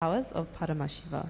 Powers of Paramashiva.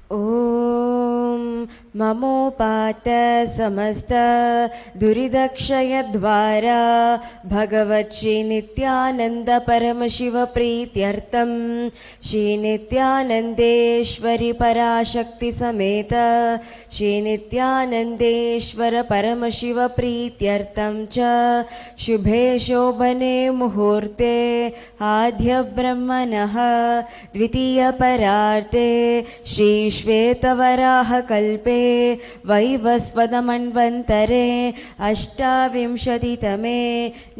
Om Mamopata Samasta Duridakshayadvara Bhagavat Shri Nithyananda Paramashiva Prityartam Shri Nithyanandeshwari Parashakti Sameta Shri Nithyanandeshwara Paramashiva Prityartam Cha Shubhe Shobhane Muhurte Adhya Brahmanaha Dvitiya Pararte Shri श्वेतवराह कल्पे वैवस्वतमन्वन्तरे अष्टाविंशतितमे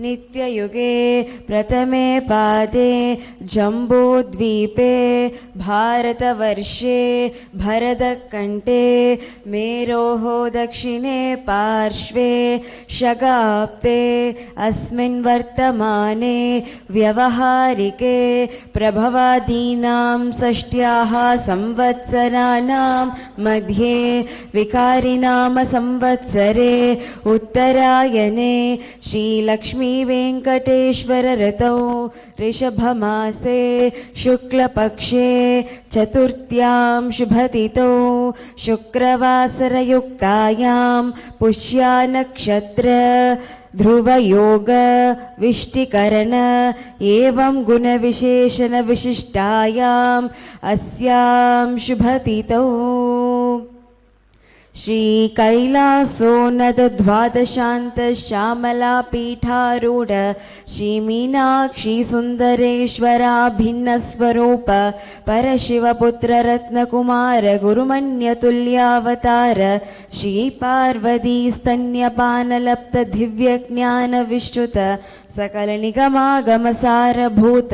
नित्ययुगे प्रथमे पादे जम्बूद्वीपे भारतवर्षे भरतकण्ठे मेरोः दक्षिणे पार्श्वे शगाब्दे अस्मिन् वर्तमाने व्यवहारिके प्रभवादीनां षष्ट्याः संवत्सराणां मध्ये विकारिनाम संवत्सरे उत्तरायणे श्रीलक्ष्मी वेङ्कटेश्वर ऋतौ ऋषभमासे शुक्लपक्षे चतुर्थ्यां शुभतिथौ शुक्रवासरयुक्तायां पुष्या नक्षत्र ध्रुवयोग विष्टिकरण एवं गुणविशेषण विशिष्टायाम् अस्यां शुभतिथौ श्री कैलासोन्नत द्वादशान्त श्यामला पीठारूढ़ श्री मीनाक्षी सुंदरेश्वरा भिन्न स्वरूप परशिव पुत्र रत्न कुमार गुरुमन्यतुल्यावतार श्री पार्वती स्तन्यपान लप्त दिव्य ज्ञान विश्रुत सकल निगमागम सारभूत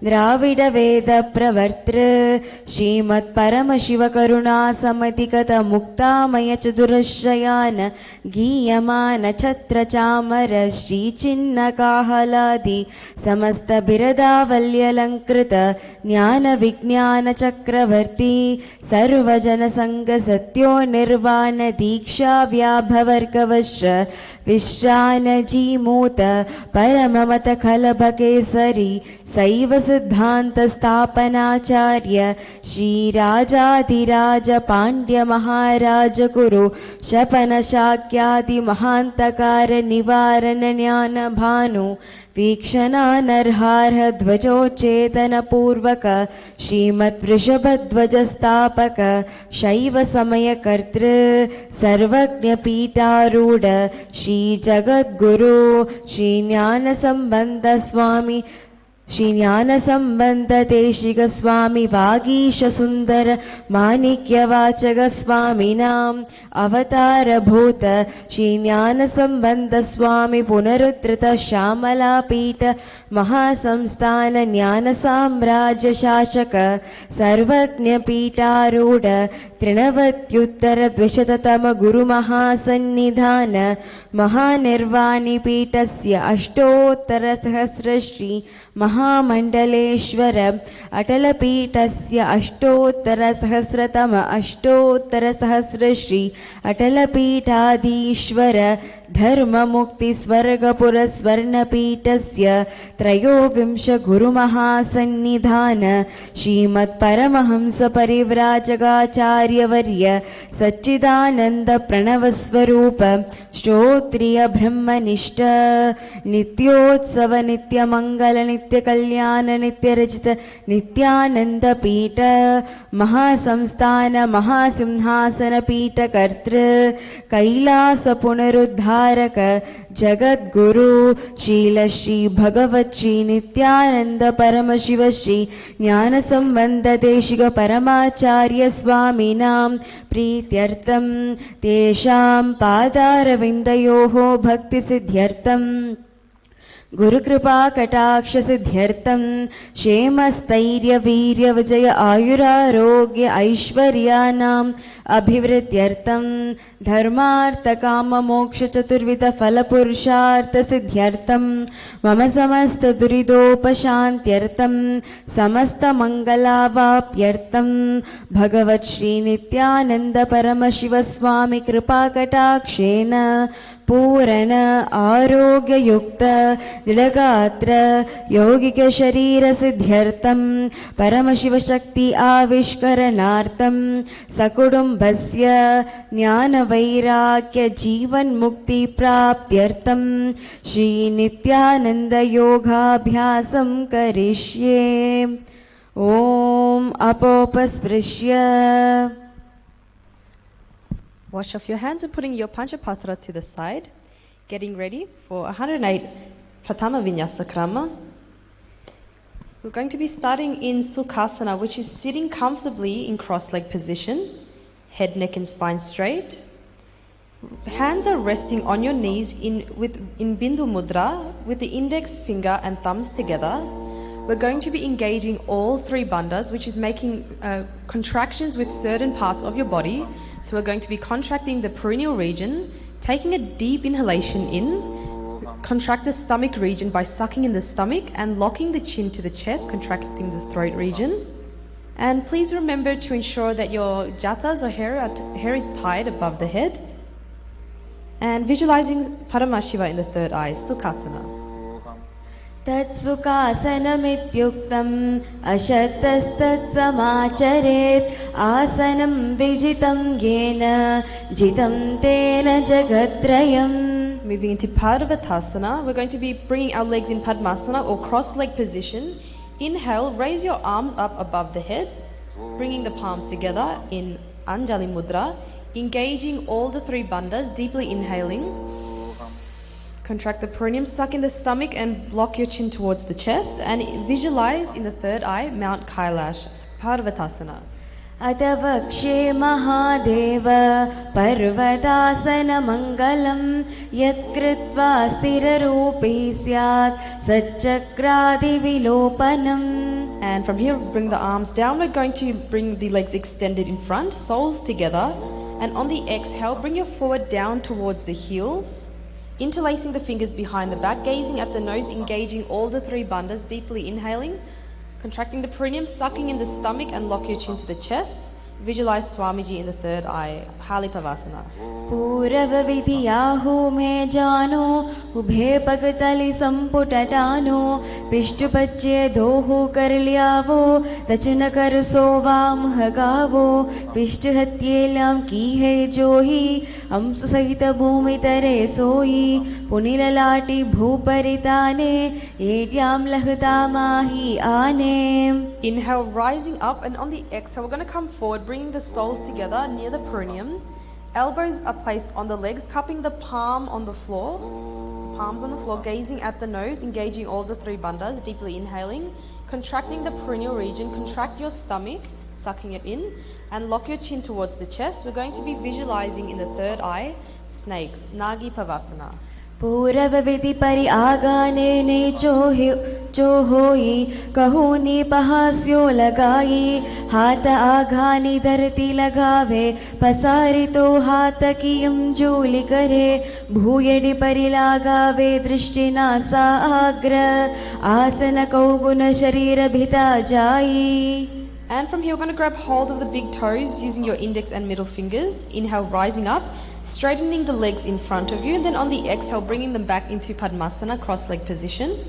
द्राविड वेद प्रवर्तृ श्रीमत् परमशिव करुणा समतिगत मुक्तामय चतुरश्रयान गीयमान छत्र चामर श्री चिन्ह काहलादि समस्त बिरदावल्यलंकृत ज्ञान विज्ञान चक्रवर्ती सर्वजन संग सत्यो निर्वाण दीक्षा व्याभवर्गवश्य विश्रान जीमूत परममत खलभकेसरी शैव सिद्धांत स्थापनाचार्य श्री राजाधिराज पांड्य महाराज कुरु शपन शाक्यादि महांतकार निवारण ज्ञान भानु वीक्षणानर्हार्ह ध्वजोच्चेतन पूर्वक श्रीमत् वृषभध्वज स्थापक शैव समय कर्तृ सर्वज्ञ पीठारूढ़ श्री जगद्गुरु श्री ज्ञान संबंध स्वामी श्री ज्ञान संबंध देशिक स्वामी वागीश सुंदर माणिक्यवाचक स्वामिनां अवतार भूत श्री ज्ञान संबंध स्वामी पुनरुद्धृत श्यामला पीठ महासंस्थान ज्ञान साम्राज्य शासक सर्वज्ञ पीठारूढ़ त्रिनवत्युत्तर द्विशततम गुरु महासन्निधान महानिर्वाणी पीठस्य अष्टोत्तर सहस्र श्री महामंडलेश्वर अटलपीठस्य अष्टोत्तर सहस्रतम अष्टोत्तर सहस्र श्री अटलपीठाधीश्वर धर्म मुक्ति स्वर्गपुर स्वर्णपीठस्य त्रयोविंश गुरु महासन्निधान श्रीमत् परमहंस परिव्राजकाचार्यवर्य सच्चिदानंद प्रणव स्वरूप श्रोत्रिय ब्रह्मनिष्ठ नित्योत्सव नित्य मंगल नित्य कल्याण नित्य रचित नित्यानंद पीठ महासंस्थान महासिंहासन पीठ कर्तृ कैलास पुनरुद्धार जगद्गुरु शील श्री भगवत श्री नित्यानंद परमशिव श्री ज्ञान संबंध देशिक परमाचार्य स्वामिनां प्रीत्यर्थं तेषां पादारविन्दयोः भक्ति सिद्ध्यर्थं गुरुकृपा कटाक्ष सिद्ध्यर्थं क्षेमस्थैर्य वीर्य विजय आयुरारोग्य ऐश्वर्यानाम् अभिवृद्ध्यर्थं धर्मार्थ काम मोक्ष चतुर्विध फल पुरुषार्थ सिद्ध्यर्थं मम समस्त दुरिदोपशान्त्यर्थं समस्त मंगलावाप्यर्थं भगवत् श्री नित्यानंद परमशिव स्वामी कृपा कटाक्षेन पूरण आरोग्ययुक्त दृढगात्र यौगिकशरीरसिद्ध्यर्थं परमशिवशक्ति आविष्करणार्थं सकुटुम्बस्य ज्ञानवैराग्यजीवन्मुक्तिप्राप्त्यर्थं श्रीनित्यानन्दयोगाभ्यासं करिष्ये। ॐ अपोपस्पृश्य। Wash off your hands and putting your Panchapatra to the side. Getting ready for 108 Pratama Vinyasa Krama. We're going to be starting in Sukhasana, which is sitting comfortably in cross-leg position, head, neck and spine straight. Hands are resting on your knees in Bindu Mudra with the index finger and thumbs together. We're going to be engaging all three bandhas, which is making contractions with certain parts of your body. So we're going to be contracting the perineal region, taking a deep inhalation in, contract the stomach region by sucking in the stomach and locking the chin to the chest, contracting the throat region. And please remember to ensure that your jatas or hair is tied above the head. And visualizing Paramashiva in the third eye, Sukhasana. तत्सुखासनमित्युक्तम् अशक्तस्तत्समाचरेत् आसनं विजितं येन जितं तेन जगत्त्रयम्. Moving into Padavatasana, we're going to be bringing our legs in Padmasana or cross-leg position. Inhale, raise your arms up above the head, bringing the palms together in Anjali Mudra, engaging all the three bandhas, deeply inhaling. Contract the perineum, suck in the stomach and block your chin towards the chest, and visualize in the third eye Mount Kailash, Parvatasana. अतवक्षे Mahadev पर्वतासनमङ्गलं यत्कृत्वा स्थिररूपी स्यात् सच्चक्रादिविलोपनम्. And from here, bring the arms down. We're going to bring the legs extended in front, soles together, and on the exhale, bring your forward down towards the heels. Interlacing the fingers behind the back, gazing at the nose, engaging all the three bandhas, deeply inhaling, contracting the perineum, sucking in the stomach and lock your chin to the chest. Visualize Swamiji in the third eye, Halipavasana. पूरवविधियाहु मे जानो उभे पगतलि संपुटटानो पिष्टुपच्ये दोहु करल्यावो तचन कर सोवाम हगावो पिष्टहत्येलाम की है जोही अंश सहित भूमि तरे सोई पुनिललाटी भूपरिताने एड्याम लहता माही आने. Inhale, rising up, and on the exhale, we're going to come forward, bringing the soles together near the perineum. Elbows are placed on the legs, cupping the palms on the floor, gazing at the nose, engaging all the three bandhas, deeply inhaling, contracting the perineal region, contract your stomach, sucking it in, and lock your chin towards the chest. We're going to be visualizing in the third eye, snakes, Nagi Pavasana. पूरवविधि परि आगाने ने चोहोई कहूनी पहास्यो लगाई हाथ आघानी धरती लगावे पसारी तो हाथ की जूली करे भूयडि परि लगावे दृष्टि नासा आग्र आसन कौगुन शरीर भिता जाई. And from here, we're going to grab hold of the big toes using your index and middle fingers. Inhale, rising up, straightening the legs in front of you, and then on the exhale, bringing them back into Padmasana, cross-leg position.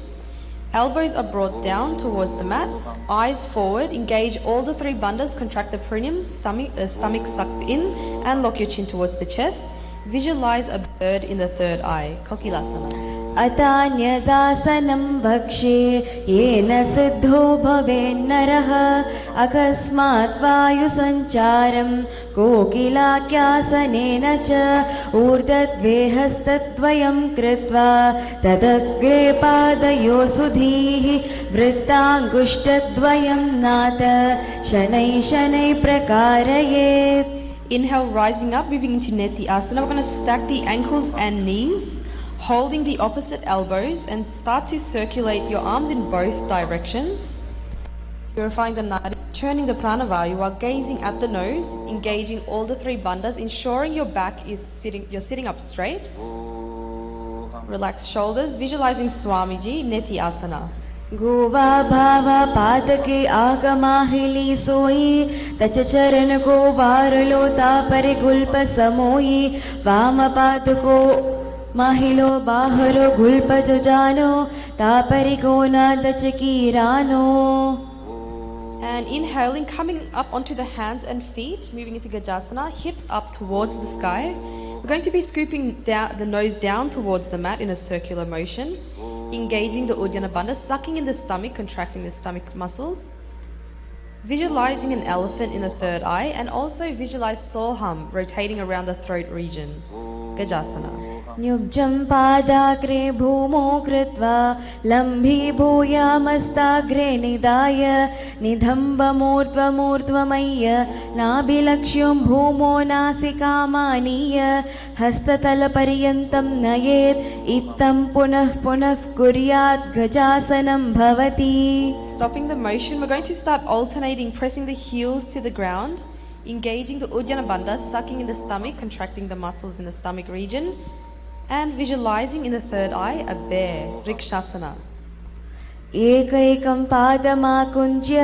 Elbows are brought down towards the mat, eyes forward, engage all the three bandhas, contract the perineum, stomach sucked in, and lock your chin towards the chest. Visualize a bird in the third eye, Kokilasana. अतान्यदासनं वक्षे येन सिद्धो भवेन्नरः अकस्मात् वायुसञ्चारं कोकिलाख्यासनेन च ऊर्ध्वद्वेहस्तद्वयं कृत्वा तदग्रे पादयो सुधीः वृत्ताङ्गुष्ठद्वयं नाथ शनैः शनैः प्रकारयेत्. Inhale, rising up, moving into Nithyananda. We're going to stack the ankles and knees, holding the opposite elbows, and start to circulate your arms in both directions. Purifying the nadi, turning the pranavayu while gazing at the nose, engaging all the three bandhas, ensuring your back is you're sitting up straight. Relax shoulders, visualizing Swamiji, Nithyananda. Goa भावा पादके आगमाहिली सोई तच चरण को वारलो तापरे गुल्प समोई वाम पाद को महिलो बाहरो गुल्पजजानो तापरिको नादचकीरानो. And inhaling, coming up onto the hands and feet, moving into Gajasana, hips up towards the sky. We're going to be scooping down, the nose down towards the mat in a circular motion, engaging the Uddiyana Bandha, sucking in the stomach, contracting the stomach muscles, visualizing an elephant in the third eye, and also visualize Soham rotating around the throat region. Gajasana. न्युब्जं पादाग्रे भूमो कृत्वा लम्भीभूयामस्ताग्रे निधाय निधम्बमूर्ध्वमूर्ध्वमय्य नाभिलक्ष्यं भूमो नासिकामानीय हस्ततलपर्यन्तं नयेत् इत्थं पुनः पुनः कुर्यात् गजासनं भवति. Stopping the motion, we're going to start alternating, pressing the heels to the ground, engaging the Uddiyana Bandha, sucking in the stomach, contracting the muscles in the stomach region, and visualizing in the third eye a bear, Rikshasana. एकैकं पादमाकुञ्च्य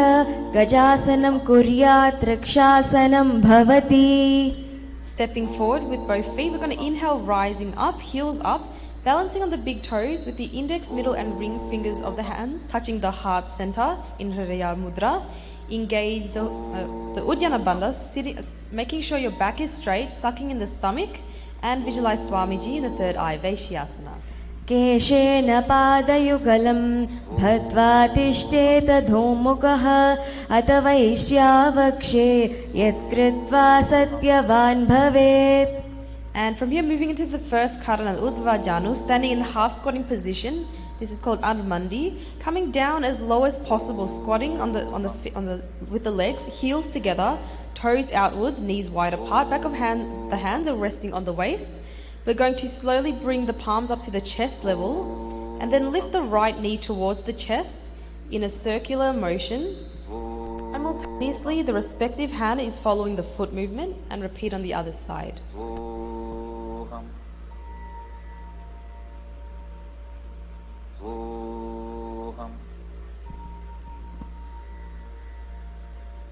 गजासनं कुर्यात् रक्षासनं भवति. Stepping forward with both feet, we're going to inhale, rising up, heels up, balancing on the big toes with the index, middle and ring fingers of the hands touching the heart center in Hriya Mudra. Engage the Uddiyana Bandha, making sure your back is straight, sucking in the stomach, and visualize Swamiji in the third eye, Vaishyasana. केशेन पादयुगलं भद्वा तिष्ठेत धूमुखः अथ वैश्यावक्षे यत्कृत्वा सत्यवान् भवेत्. And from here, moving into the first Karana, Urdhva Janu, standing in the half squatting position. This is called Admandi. Coming down as low as possible, squatting with the legs, heels together, toes outwards, knees wide apart. Back of the hands are resting on the waist. We're going to slowly bring the palms up to the chest level, and then lift the right knee towards the chest in a circular motion. Simultaneously, the respective hand is following the foot movement, and repeat on the other side. Soham.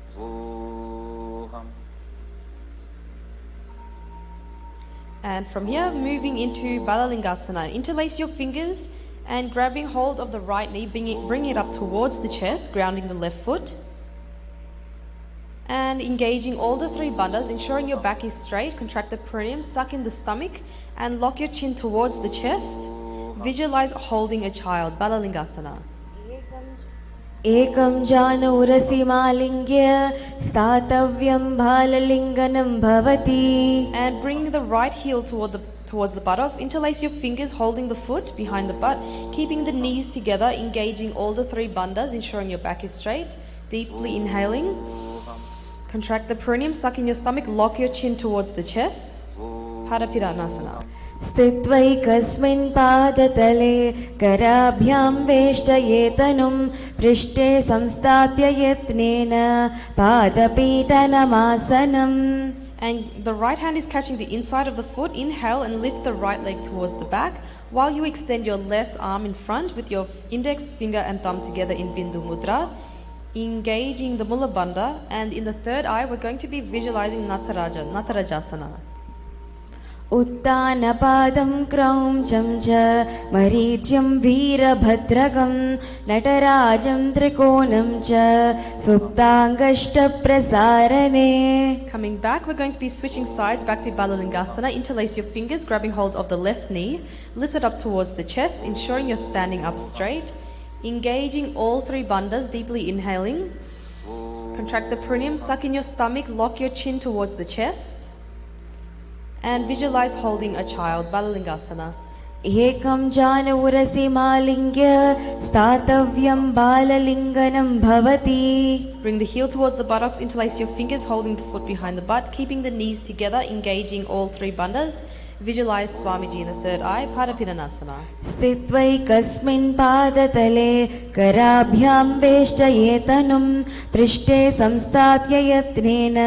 Soham. And from here, moving into Balalingasana. Interlace your fingers and grabbing hold of the right knee, bring it up towards the chest, grounding the left foot. And engaging all the three bandhas, ensuring your back is straight. Contract the perineum, suck in the stomach, and lock your chin towards the chest. Visualize holding a child, Balalingasana. एकं जानूरसिमालिङ्ग्य स्थातव्यं बाललिङ्गनं भवति. And bring the right heel towards the buttocks. Interlace your fingers, holding the foot behind the butt, keeping the knees together, engaging all the three bandhas, ensuring your back is straight. Deeply inhaling. Contract the perineum, suck in your stomach, lock your chin towards the chest. Parapiranasana. स्थित्वैकस्मिन् पादतले कराभ्यां वेष्टयेतनुं पृष्ठे संस्थाप्य यत्नेन पादपीठनमासनम्. And the right hand is catching the inside of the foot. Inhale and lift the right leg towards the back while you extend your left arm in front with your index finger and thumb together in Bindu Mudra. Engaging the Mula Bandha, and in the third eye we're going to be visualizing Natarajasana. उत्तानपादं क्रौञ्चं च मरीच्यं वीरभद्रकं नटराजं त्रिकोणं च सुप्ताङ्गष्टप्रसारणे. Coming back, we're going to be switching sides back to Balalingasana. Interlace your fingers, grabbing hold of the left knee, lift it up towards the chest, ensuring you're standing up straight. Engaging all three bandhas, deeply inhaling. Contract the perineum, suck in your stomach, lock your chin towards the chest. And visualize holding a child, Balalingasana. एकं जानूरसिमालिङ्ग्य स्थातव्यं बाललिङ्गनं भवति. Bring the heel towards the buttocks, interlace your fingers, holding the foot behind the butt, keeping the knees together, engaging all three bandhas. Visualize Swamiji in the third eye, Parapiranasana. स्थित्वैकस्मिन् पादतले कराभ्यां वेष्टयेतनुं पृष्ठे संस्थाप्य यत्नेन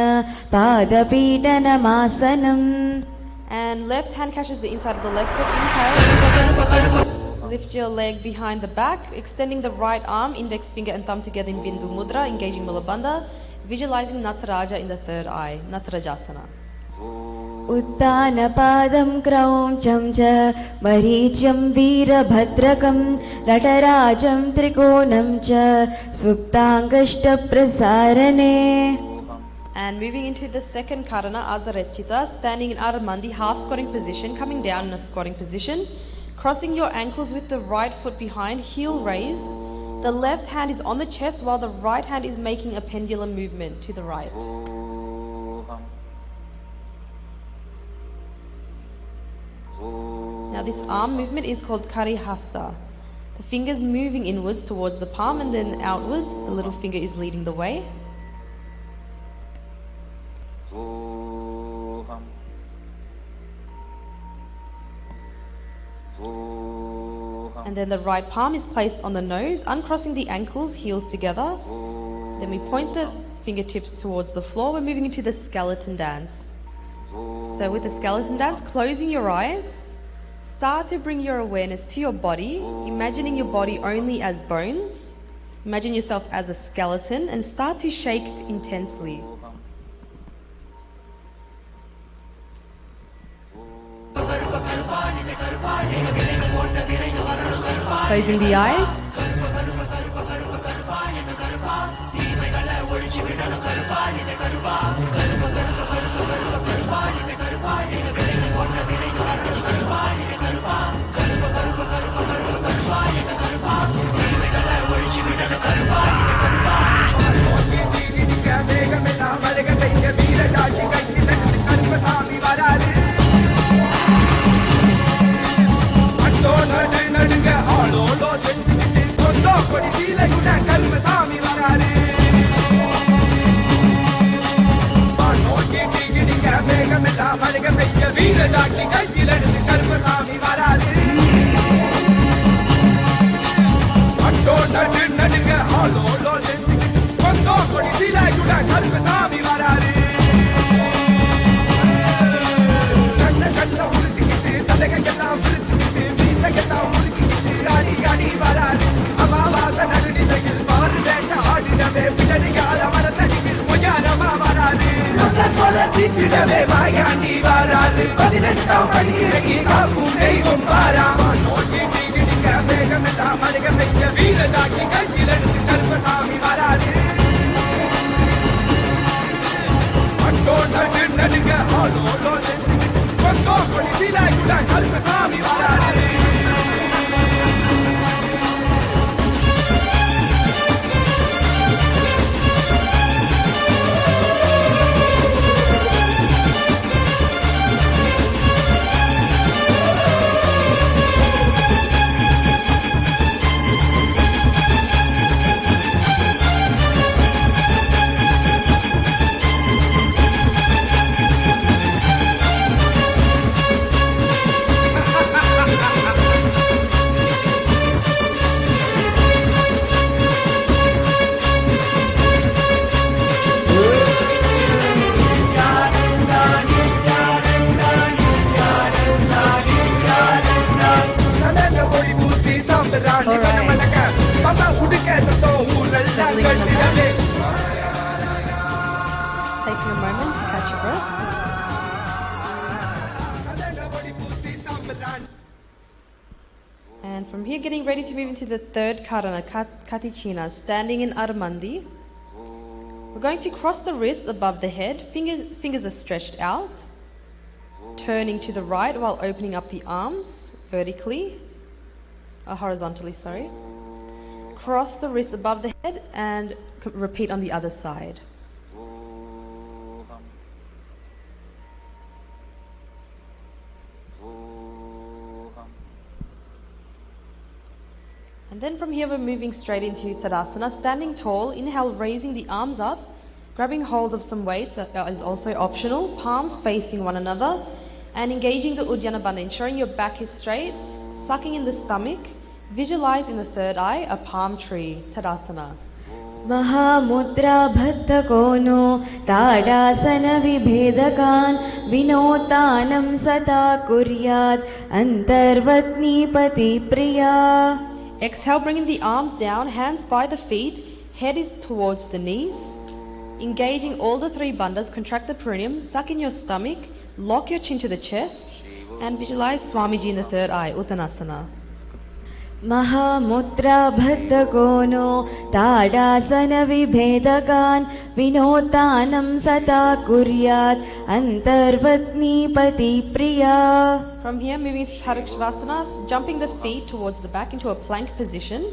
पादपीठनमासनम्. And left hand catches the inside of the left foot. Inhale. Lift your leg behind the back, extending the right arm, index finger and thumb together in Bindu Mudra, engaging Mula Bandha. Visualizing Nataraja in the third eye, Natarajasana. उत्तानपादं क्रौञ्चं च मरीचं वीरभद्रकं नटराजं त्रिकोणं च सुप्ताङ्गष्टप्रसारणे. And moving into the second karana, Ardharachita, standing in Ardhamandi, half squatting position, coming down in a squatting position, crossing your ankles with the right foot behind, heel raised. The left hand is on the chest while the right hand is making a pendulum movement to the right. Now this arm movement is called Karihasta. The fingers moving inwards towards the palm and then outwards. The little finger is leading the way. And then the right palm is placed on the nose, uncrossing the ankles, heels together. Then we point the fingertips towards the floor. We're moving into the skeleton dance. So with the skeleton dance, closing your eyes, start to bring your awareness to your body, imagining your body only as bones. Imagine yourself as a skeleton and start to shake intensely. Closing the eyes. Taking a moment to catch your breath. And from here, getting ready to move into the third karana, Katichina, standing in Ardhamandi. We're going to cross the wrists above the head, fingers are stretched out, turning to the right while opening up the arms vertically, horizontally, sorry. Cross the wrists above the head and repeat on the other side. And then from here we're moving straight into Tadasana, standing tall, inhale, raising the arms up, grabbing hold of some weights is also optional, palms facing one another, and engaging the Uddiyana Bandha, ensuring your back is straight, sucking in the stomach. Visualize in the third eye a palm tree, Tadasana. Mahamudra bhattakono tadasana vibhedakan vinotanam sata kuryat antarvatni pati priya. Exhale, bringing the arms down, hands by the feet, head is towards the knees. Engaging all the three bandhas, contract the perineum, suck in your stomach, lock your chin to the chest, and visualize Swamiji in the third eye, Uttanasana. Mahamudra bhattakono tadasana vibhedakan vinotanam sata kuryat antarvatni pati priya. From here, moving to Tadakshvasana, jumping the feet towards the back into a plank position.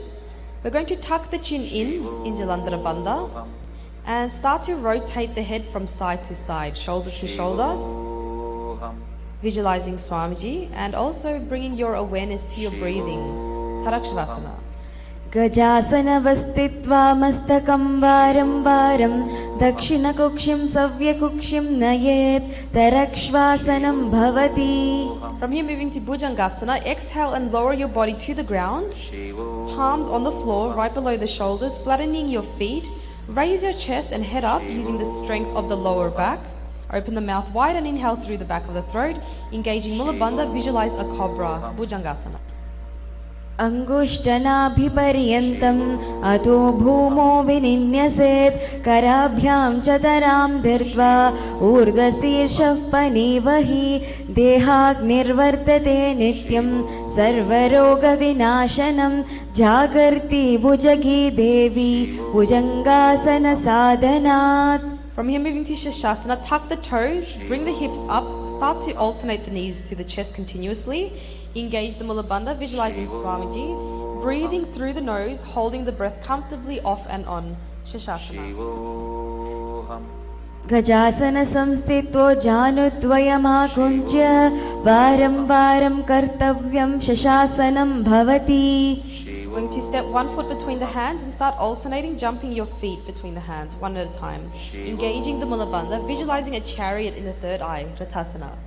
We're going to tuck the chin in Jalandhara Bandha, and start to rotate the head from side to side, shoulder to shoulder, visualizing Swamiji, and also bringing your awareness to your breathing. Tadakshvasana. Gajasana vastitva mastakam varam varam dakshina kukshim savya kukshim nayet tarakshvasanam bhavati. From here, moving to Bhujangasana, exhale and lower your body to the ground, palms on the floor right below the shoulders, flattening your feet. Raise your chest and head up using the strength of the lower back. Open the mouth wide and inhale through the back of the throat. Engaging Mula Bandha, visualize a cobra, Bhujangasana. Angushtanabhiparyantam ato bhumo vininyaset karabhyam chataram dhirtva urdhasirshav panevahi dehagnirvartate nityam sarvaroga vinashanam jagarti bhujagi devi bhujangasana sadhanat. From here, moving to Shashasana, tuck the toes, bring the hips up, start to alternate the knees to the chest continuously. Engage the Mula Bandha, visualizing Swamiji, breathing through the nose, holding the breath comfortably off and on. Shashasana. Gajasana samstitvo janudvayamakunjya varam varam kartavyam shashasanam bhavati. Going to step 1 foot between the hands and start alternating, jumping your feet between the hands, one at a time. Engaging the Mula Bandha, visualizing a chariot in the third eye, Rathasana.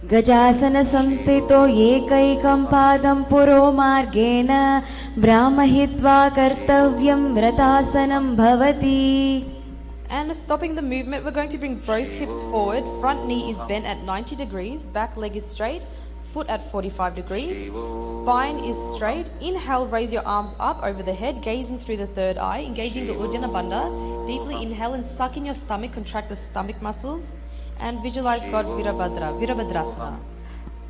Gajasana samstito ekaikam padam puro margena brahmahitva kartavyam vratasanam bhavati. And stopping the movement, we're going to bring both hips forward, front knee is bent at 90 degrees, back leg is straight, foot at 45 degrees, spine is straight. Inhale, raise your arms up over the head, gazing through the third eye, engaging the Uddiyana Bandha. Deeply inhale and suck in your stomach, contract the stomach muscles, and visualize God Virabhadrasana.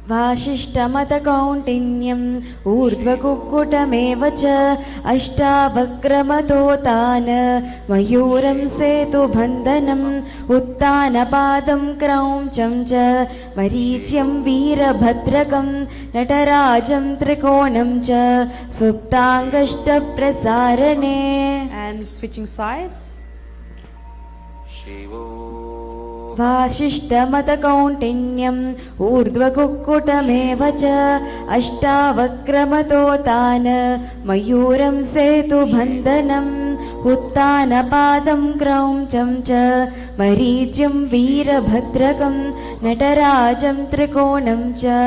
Vasishtamatakauntinyam urdhvakukutameva cha ashtavakramatotana mayuram setu bandhanam uttanapadam krauncham cha maricyam veerabhadrakam natarajam trikonam cha suptangashtaprasarane. And switching sides. Vasishtamatakauntinyam urdhvakukutameva cha ashtavakramatotana mayuram setu bandhanam uttanapadam krauncham cha maricyam veerabhadrakam natarajam trikonam cha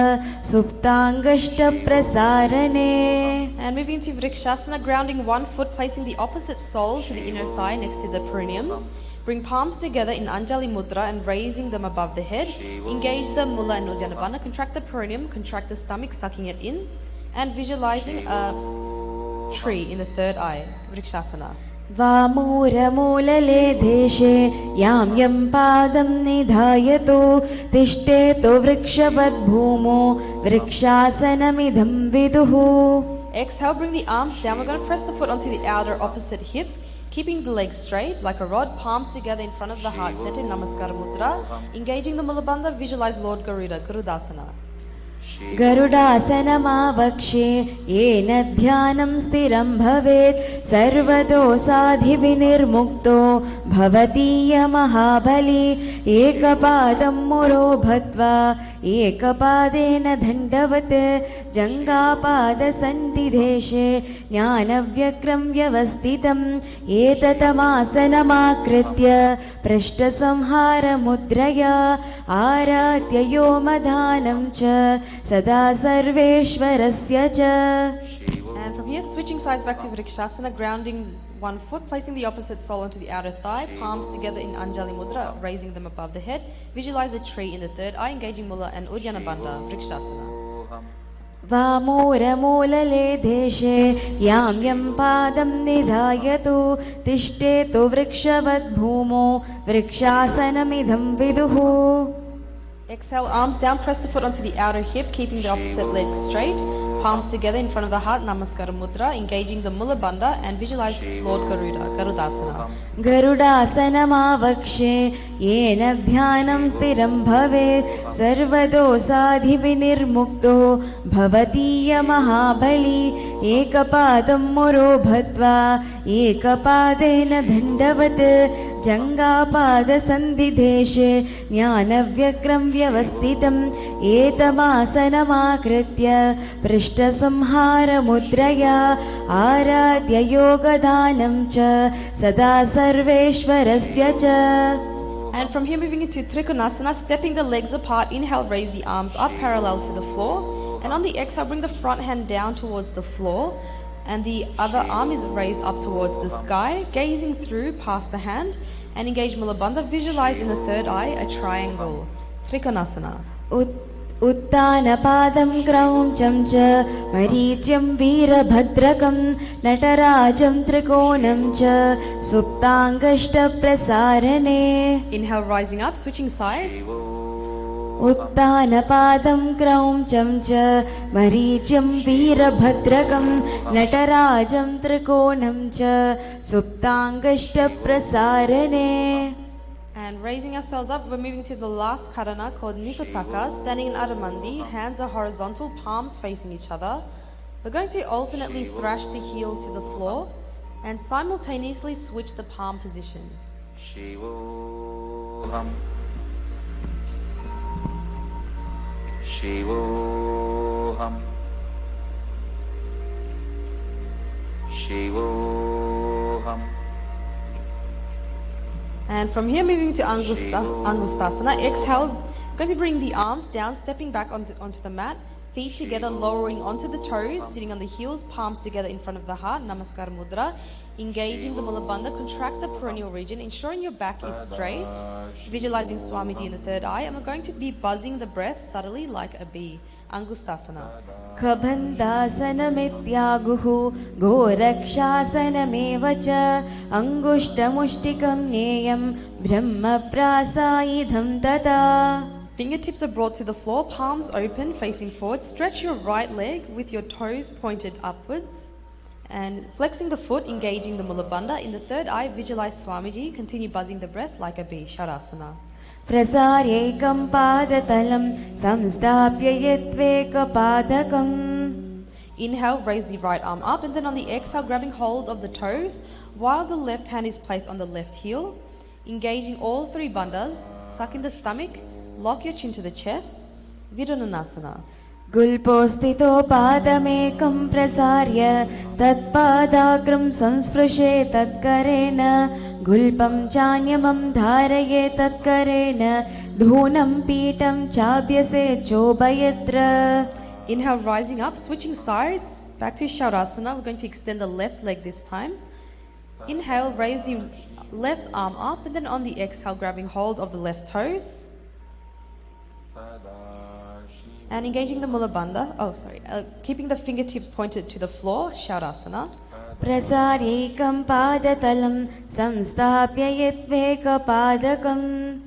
suptangashtaprasarane. And moving to Vrikshasana, grounding 1 foot, placing the opposite sole to the inner thigh next to the perineum. Bring palms together in Anjali Mudra and raising them above the head. Engage the Mula and Uddiyana Bandha. Contract the perineum, contract the stomach, sucking it in. And visualizing a tree in the third eye, Vrikshasana. Vamooramulale deshe yam yam padam nidhayato tishtheto vrikshavat bhumo vrikshasanamidham viduhu. Exhale, bring the arms down. We're going to press the foot onto the outer opposite hip, keeping the legs straight like a rod, palms together in front of the heart center, Namaskara Mudra. Engaging the Mula Bandha, visualize Lord Garuda, Garudasana. Garudasanamavakshe yena dhyanam stiram bhavet sarvadosadhivinirmukto bhavatiya mahabali ekapadam muro bhatva ekapadena dhandavat jangapada santideshe jnanavyakram vyavastitam etatamasanamakrutya prashtasamhara mudraya aratya yomadhanam cha sada sarveshwarasya cha. And from here, switching sides back to Vrikshasana, grounding 1 foot, placing the opposite sole onto the outer thigh, palms together in Anjali Mudra, raising them above the head. Visualize a tree in the third eye, engaging Mula and Uddiyana Bandha, Vrikshasana. वामोरमूलले देशे यां यं पादं निधायतु तिष्ठेतु वृक्षवद्भूमो वृक्षासनमिदं विदुः. Exhale, arms down, press the foot onto the outer hip, keeping the opposite leg straight. Palms together in front of the heart, Namaskara Mudra, engaging the Mula Bandha and visualize Lord Garuda, Garudasana. गरुडासनमावक्षे येन ध्यानं स्थिरं भवेत् सर्वदोषाधिविनिर्मुक्तो भवतीयमहाबली. एकपादं मुरो भत्वा एकपादेन दण्डवत् जङ्घापादसन्धिदेशे ज्ञानव्यग्रं व्यवस्थितम् एतमासनमाकृत्य पृष्ठसंहारमुद्रया आराध्य योगदानं च सदा सर्वेश्वरस्य च. And from here moving into Trikonasana, stepping the legs apart, inhale, raise the arms up parallel to the floor. And on the exhale, bring the front hand down towards the floor. And the other arm is raised up towards the sky, gazing through past the hand. And engage Mula Bandha, visualize in the third eye a triangle. Trikonasana. उत्तानपादं क्रौञ्चं च मरीच्यं वीरभद्रकं नटराजं त्रिकोणं च सुप्ताङ्गष्टप्रसारणे. Inhale, rising up, switching sides. उत्तानपादं क्रौञ्चं च मरीच्यं वीरभद्रकं नटराजं त्रिकोणं च सुप्ताङ्गष्टप्रसारणे. And raising ourselves up, we're moving to the last karana called Nikutaka, standing in Adamandi, hands are horizontal, palms facing each other. We're going to alternately thrash the heel to the floor and simultaneously switch the palm position. Shivoham. Shivoham. Shivoham. And from here, moving to Angustasana. Exhale, we're going to bring the arms down, stepping back onto the mat, feet together, lowering onto the toes, sitting on the heels, palms together in front of the heart, Namaskar Mudra. Engaging the Mula Bandha, contract the peroneal region, ensuring your back is straight. Visualizing Swamiji in the third eye, and we're going to be buzzing the breath subtly like a bee. Angustasana. खबन्दासनमित्यागुः गोरक्षासनमेव च अङ्गुष्ठमुष्टिकं ज्ञेयं ब्रह्मप्रासायुधं तथा. Fingertips are brought to the floor, palms open, facing forward. Stretch your right leg with your toes pointed upwards. And flexing the foot, engaging the Mula Bandha. In the third eye, visualize Swamiji. Continue buzzing the breath like a bee. Shavasana. प्रसार्यैकं पादतलं संस्थाप्य यत्वेकपादकम्. Inhale, raise the right arm up, and then on the exhale, grabbing hold of the toes while the left hand is placed on the left heel. Engaging all three bandhas, suck in the stomach, lock your chin to the chest. Vidunanasana. गुल्पोस्थितो पादमेकं प्रसार्य तत्पादाग्रं संस्पृशे तत्करेण गुल्पं चान्यमं धारये तत्करेण धूनं पीठं चाभ्यसे चोभयत्र. Inhale, rising up, switching sides, back to Shavasana. We're going to extend the left leg this time. Inhale, raise the left arm up, and then on the exhale, grabbing hold of the left toes. And engaging the Mula Bandha, keeping the fingertips pointed to the floor, Shavasana. प्रसार्यैकं पादतलं संस्थाप्य यत्वेकपादकम्.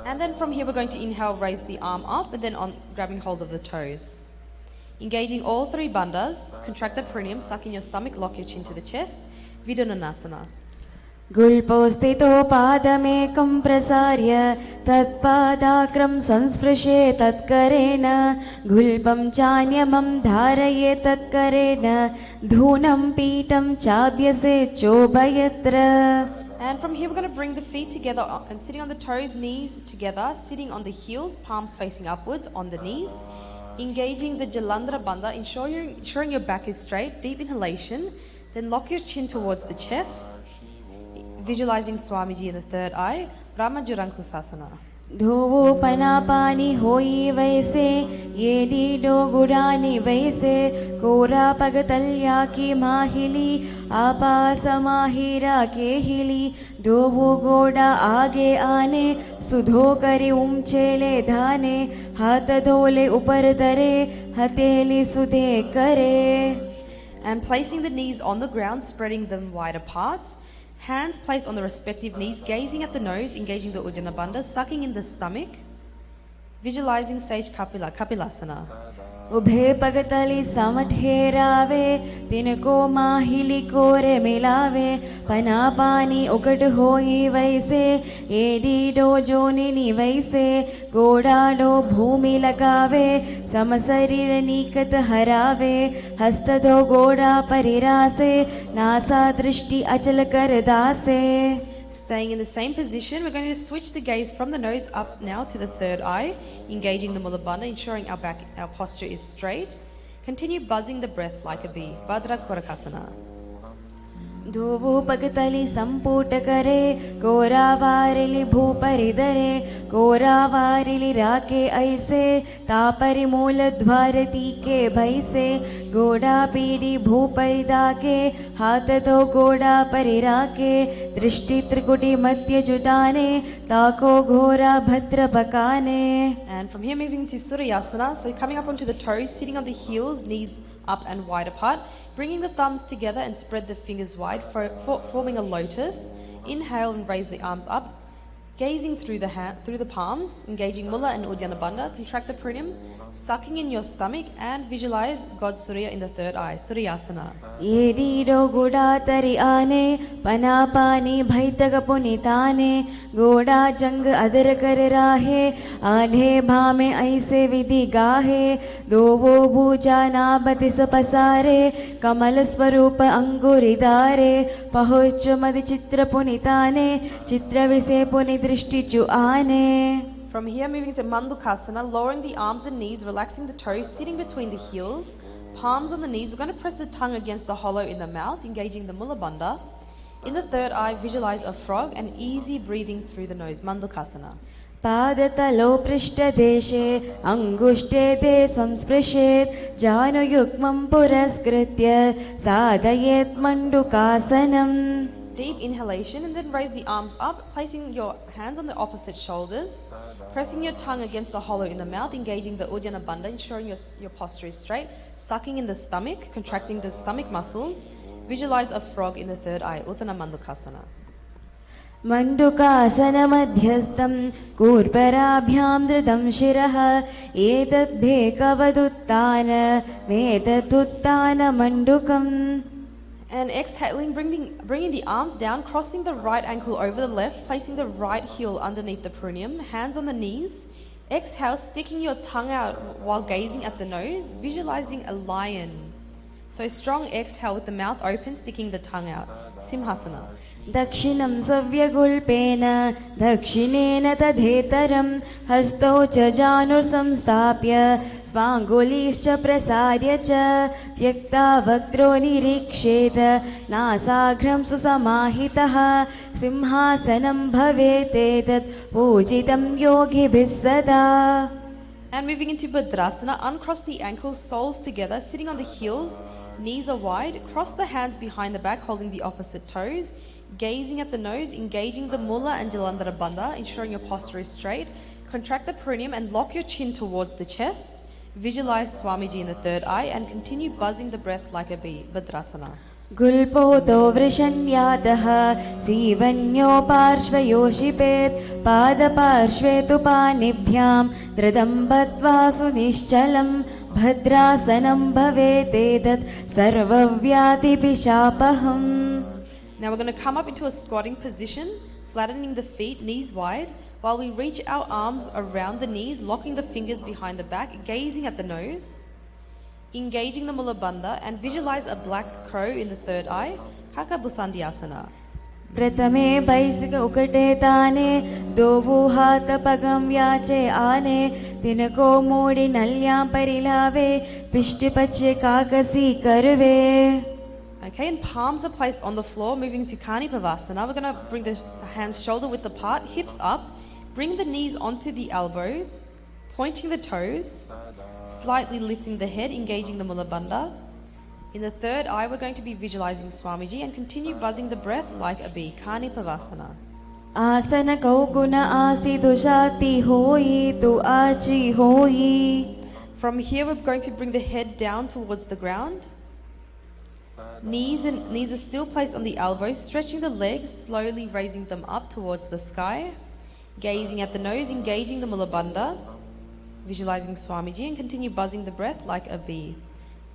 And then from here, we're going to inhale, raise the arm up, and then on grabbing hold of the toes. Engaging all three bandhas, contract the perineum, suck in your stomach, lock your chin to the chest. Vidunanasana. गुल्पोस्थितो पादमेकं प्रसार्य तत्पादाग्रं संस्पृशे तत्करेण गुल्पं चान्यमं धारये तत्करेण धूनं पीठं चाभ्यसे चोभयत्र. And from here, we're going to bring the feet together and sitting on the toes, knees together, sitting on the heels, palms facing upwards on the knees. Engaging the Jalandhara Bandha, ensuring your back is straight, deep inhalation. Then lock your chin towards the chest. Visualizing Swamiji in the third eye, Brahma Jurankusasana. धोवो पनापानी होई वैसे ये Dido गुड़ानी वैसे कोरा पगतल्या की माहिली आपा समाहिरा के हिली धोवो गोड़ा आगे आने सुधो करे ऊंचेले धाने हाथ धोले ऊपर तरे हथेली सुधे करे. And placing the knees on the ground, spreading them wide apart. Hands placed on the respective knees, gazing at the nose, engaging the Uddiyana Bandha, sucking in the stomach. Visualizing Sage Kapilasana. उभे पगतली समठेरावे तिनको माहिली कोरे मिलावे पना पानी उकट होई वैसे एडीडो जोनिनी वैसे गोडाडो भूमि लगावे समशरीर निकट हरावे हस्त दो गोड़ा परिरासे नासा दृष्टि अचल कर दासे. Staying in the same position, we're going to switch the gaze from the nose up now to the third eye, engaging the Mula Bandha, ensuring our posture is straight. Continue buzzing the breath like a bee. Bhadra Korakasana. धोवो पगतली संपुट करे कोरा वारिली भूपरिदरे कोरा वारिली राके ऐसे तापरि मूल द्वारती के भैसे गोड़ा पीड़ी भूपरिदा के हाथ तो गोड़ा परिराके दृष्टि त्रिकुटी मध्य जुदाने ताको घोरा भद्र बकाने. And from here moving to Suryasana, so coming up onto the toes, sitting on the heels, knees up and wide apart, bringing the thumbs together and spread the fingers wide, forming a lotus. Inhale and raise the arms up, gazing through the palms, engaging Mula and Uddiyana Bandha. Contract the perineum, sucking in your stomach, and visualize God Surya in the third eye, Suryasana. येडीडो गोड़ा तरी आने पना पानी भैतक पुनिताने गोड़ा जंग other कर राहे आढ़े भामे ऐसे विधि गाहे दोवो भूजा नाबति सपसारे कमल स्वरूप अंगुरिदारे पहुच मद चित्र पुनिताने चित्र विसे पुनि दृष्टि चु आने. From here moving to Mandukasana, lowering the arms and knees, relaxing the toes, sitting between the heels, palms on the knees. We're going to press the tongue against the hollow in the mouth, engaging the Mula Bandha. In the third eye, visualize a frog and easy breathing through the nose, Mandukasana. पादतलो पृष्ठदेशे अङ्गुष्ठे ते संस्पृशेत् जानुयुग्मं पुरस्कृत्य साधयेत् मण्डुकासनम्. Deep inhalation and then raise the arms up, placing your hands on the opposite shoulders, pressing your tongue against the hollow in the mouth, engaging the Uddiyana Bandha, ensuring your posture is straight, sucking in the stomach, contracting the stomach muscles. Visualize a frog in the third eye, Uttana Mandukasana. मण्डुकासनमध्यस्थं कूर्पराभ्यां धृतं शिरः एतद्भेकवदुत्थान मेतदुत्थानमण्डुकम्. And exhaling, bringing the arms down, crossing the right ankle over the left, placing the right heel underneath the perineum, hands on the knees. Exhale, sticking your tongue out while gazing at the nose, visualizing a lion. So strong exhale with the mouth open, sticking the tongue out. Simhasana. दक्षिणं सव्यगुल्पेन दक्षिणेन तथेतरं हस्तौ च जानुर्संस्थाप्य स्वाङ्गुलीश्च प्रसार्य च व्यक्तावक्त्रो निरीक्षेत नासाग्रं सुसमाहितः सिंहासनं भवेतेतत् पूजितं योगिभिः सदा. And moving into Bhadrasana, uncross the ankles, soles together, sitting on the heels, knees are wide, cross the hands behind the back, holding the opposite toes, gazing at the nose, engaging the Mula and Jalandhara Bandha, ensuring your posture is straight. Contract the perineum and lock your chin towards the chest. Visualize Swamiji in the third eye and continue buzzing the breath like a bee, Bhadrasana. गुल्पोतो वृषण्यातः सीवन्यो पार्श्वयोषिपेत् पादपार्श्वे तु पाणिभ्यां धृतं बद्ध्वा सुनिश्चलं भद्रासनं भवेतेतत् सर्वव्याधिपिशापहम्. Now we're going to come up into a squatting position, flattening the feet, knees wide, while we reach our arms around the knees, locking the fingers behind the back, gazing at the nose, engaging the Mula Bandha, and visualize a black crow in the third eye, Kaka Busandhyasana. प्रथमे basic उकटे ताने दोवो हाथ पगम व्याचे आने तिनको मोड़ी नल्यां परिलावे पिष्टि पच्चे काकसी करवे. Okay, and palms are placed on the floor, moving to Karni Pavasana. We're going to bring the hands shoulder width apart, hips up, Bring the knees onto the elbows, pointing the toes, slightly lifting the head, engaging the Mula Bandha. In the third eye, we're going to be visualizing Swamiji and continue buzzing the breath like a bee, Kani Pavasana. आसन कौ गुण आसी दुजाति होई तु आची होई. From here, we're going to bring the head down towards the ground. Knees are still placed on the elbows, stretching the legs, slowly raising them up towards the sky. Gazing at the nose, engaging the Mula Bandha, visualizing Swamiji and continue buzzing the breath like a bee.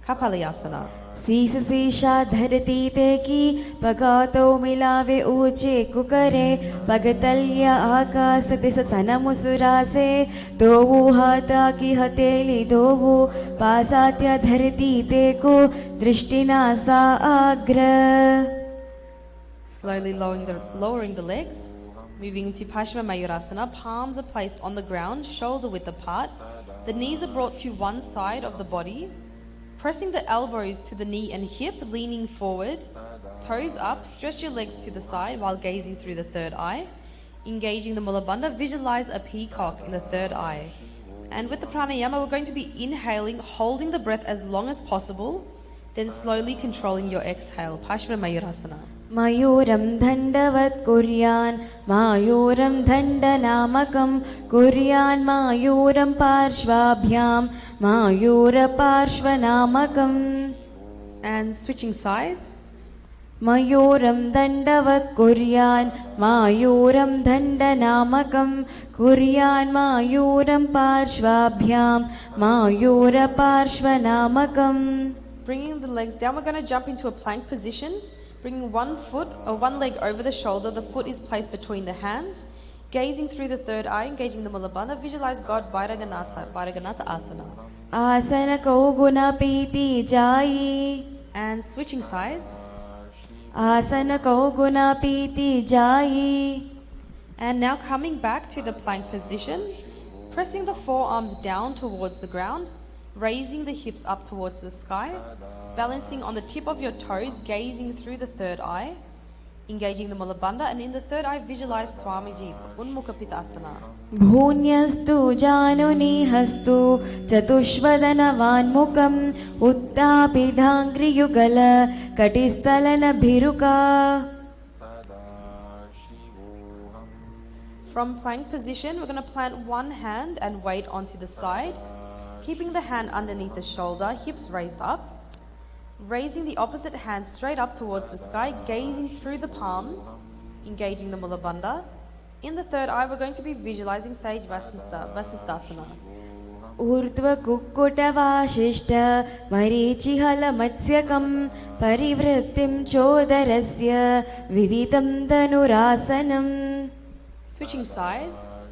Kapalayasana. शीस शीशा धरती ते की पगातो मिलावे ऊंचे कुकरे पगतल्य आकाश this सन मुसुरासे दोवु हाथा की हथेली दोवु पासात्य धरती ते को दृष्टिना सा आग्र. Slowly lowering the legs. Moving into Paschima Mayurasana, palms are placed on the ground, shoulder width apart. The knees are brought to one side of the body. Pressing the elbows to the knee and hip, leaning forward, toes up, stretch your legs to the side while gazing through the third eye. Engaging the Mula Bandha, visualize a peacock in the third eye. And with the pranayama, we're going to be inhaling, holding the breath as long as possible, then slowly controlling your exhale. Paschima Mayurasana. मयूरं दण्डवत् कुर्यान् मायूरं दण्डनामकं कुर्यान् मायूरं पार्श्वाभ्यां मायूरपार्श्वनामकम्. And switching sides. मयूरं दण्डवत् कुर्यान् मायूरं दण्डनामकं कुर्यान् मायूरं पार्श्वाभ्यां मायूरपार्श्वनामकम्. Bringing the legs down, we're going to jump into a plank position. Bringing one leg over the shoulder, the foot is placed between the hands. Gazing through the third eye, engaging the Mula Bandha, visualize God Vairaganatha Asana. आसन को गुना पीति जाई. And switching sides. आसन को गुना पीति जाई. And now coming back to the plank position, pressing the forearms down towards the ground, raising the hips up towards the sky, balancing on the tip of your toes, gazing through the third eye, engaging the Mula Bandha, and in the third eye, visualize Swamiji, Unmukapitasana. Bhunyastu janunihastu chatushvadanavaanmukam uttapidhangriyugala katistalana bhiruka. From plank position, we're going to plant one hand and weight onto the side, keeping the hand underneath the shoulder, hips raised up. Raising the opposite hand straight up towards the sky, gazing through the palm, engaging the Mula Bandha. In the third eye, we're going to be visualizing Sage Vasisthasana. Urdhva Kukkuta Vashishta Marichihala Matsyakam Parivrittim Chodarasya Vivitam Dhanurasanam. Switching sides.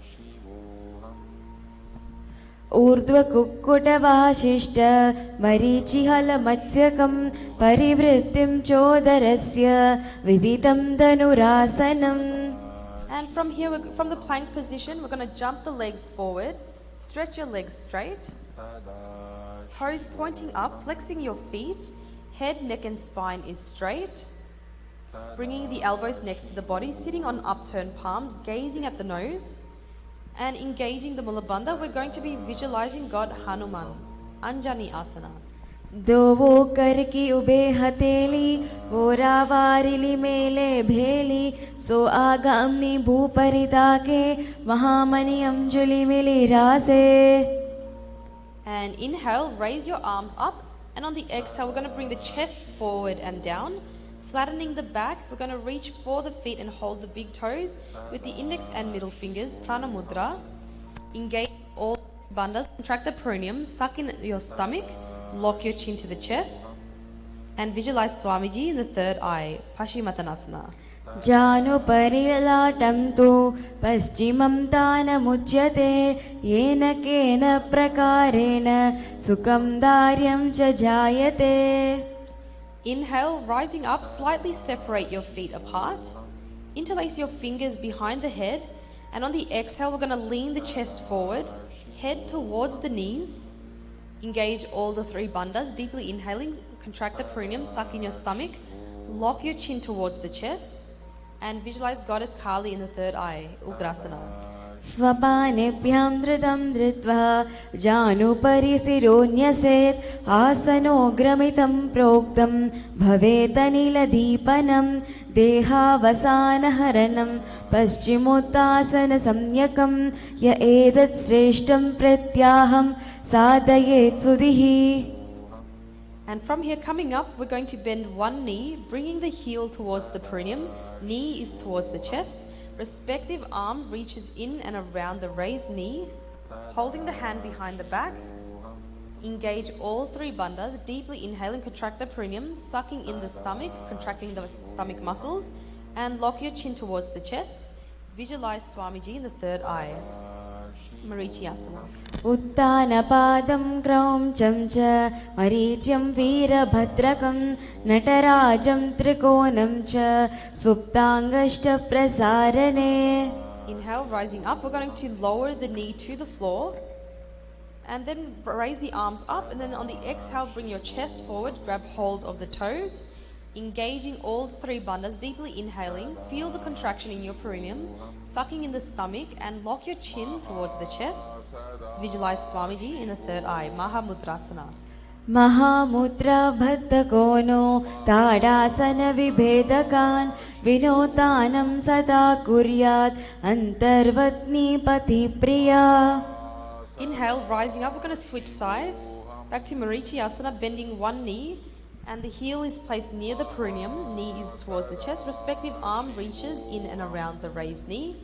ऊर्ध्व कुक्कुट वाशिष्ट मरीचिहल मत्स्यकं परिवृत्तिं चोदरस्य विविधं धनुरासनम्. And from here, from the plank position, we're going to jump the legs forward, stretch your legs straight, toes pointing up, flexing your feet, head, neck and spine is straight, bringing the elbows next to the body, sitting on upturned palms, gazing at the nose. And engaging the Mula Bandha, we're going to be visualizing God Hanuman, Anjani Asana. दोवो कर की ube हथेली कोरावारिली मेले भेली सो आगामनी भूपरिता के महामणि अंजुलि मिली रासे. And inhale, raise your arms up, and on the exhale, we're going to bring the chest forward and down. Flattening the back, we're going to reach for the feet and hold the big toes with the index and middle fingers, Prana Mudra. Engage all bandhas, contract the perineum, suck in your stomach, lock your chin to the chest, and visualize Swamiji in the third eye, Paschimottanasana. जानु परिललाटं तु पश्चिमं तानमुच्यते येन केन प्रकारेण सुखं दार्यं च जायते. Inhale, rising up, slightly separate your feet apart. Interlace your fingers behind the head. And on the exhale, we're going to lean the chest forward, head towards the knees. Engage all the three bandhas, deeply inhaling, contract the perineum, suck in your stomach, lock your chin towards the chest, and visualize Goddess Kali in the third eye, Ugrasana. स्वपानेभ्यां धृतं धृत्वा जानुपरि शिरोन्यसेत् आसनोग्रमितं प्रोक्तं भवेदनिलदीपनं देहावसानहरणं पश्चिमोत्तासनसंज्ञकं य एतत् श्रेष्ठं प्रत्याहं साधयेत् सुधिः. And from here coming up, we're going to bend one knee, bringing the heel towards the perineum, knee is towards the chest. Respective arm reaches in and around the raised knee, holding the hand behind the back. Engage all three bandhas, deeply inhale and contract the perineum, sucking in the stomach, contracting the stomach muscles, and lock your chin towards the chest. Visualize Swamiji in the third eye. Marichyasana. उत्तानपादं क्रौञ्चं च मरीच्यं वीरभद्रकं नटराजं त्रिकोणं च सुप्ताङ्गष्टप्रसारणे. Inhale, rising up. We're going to lower the knee to the floor and then raise the arms up, and then on the exhale, bring your chest forward, grab hold of the toes, engaging all three bandhas, deeply inhaling, feel the contraction in your perineum, sucking in the stomach, and lock your chin towards the chest. Visualize Swamiji in the third eye, Mahamudrasana. Mahamudra भद्दकोनो ताडासनविभेदकान् विनोतानं सदा कुर्यात् अन्तर्वत्नीपतिप्रिया. Inhale, rising up, we're going to switch sides. Back to Marichyasana, bending one knee, and the heel is placed near the perineum, knee is towards the chest, respective arm reaches in and around the raised knee.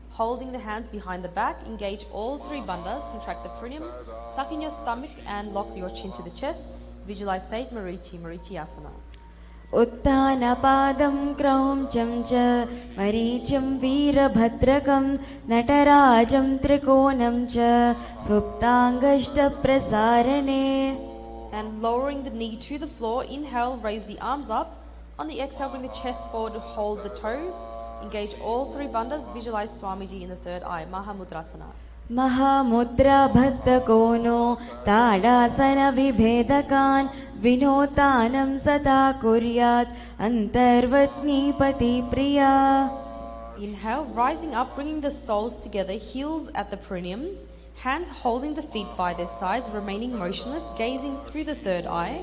Holding the hands behind the back, engage all three bandhas, contract the perineum, suck in your stomach and lock your chin to the chest. Visualize Sate Marichyasana. उत्तानपादं क्रौञ्चं च मरीचं वीरभद्रकं नटराजं त्रिकोणं च सुप्ताङ्गष्टप्रसारणे. And lowering the knee to the floor, inhale, raise the arms up. On the exhale, bring the chest forward, hold the toes. Engage all three bandhas, visualize Swamiji in the third eye, Mahamudrasana. Mahamudra भद्दकोनो ताडासनविभेदकान् विनोतानं सदा कुर्यात् अन्तर्वत्नीपतिप्रिया. Inhale, rising up, bringing the soles together, heels at the perineum, hands holding the feet by their sides, remaining motionless, gazing through the third eye,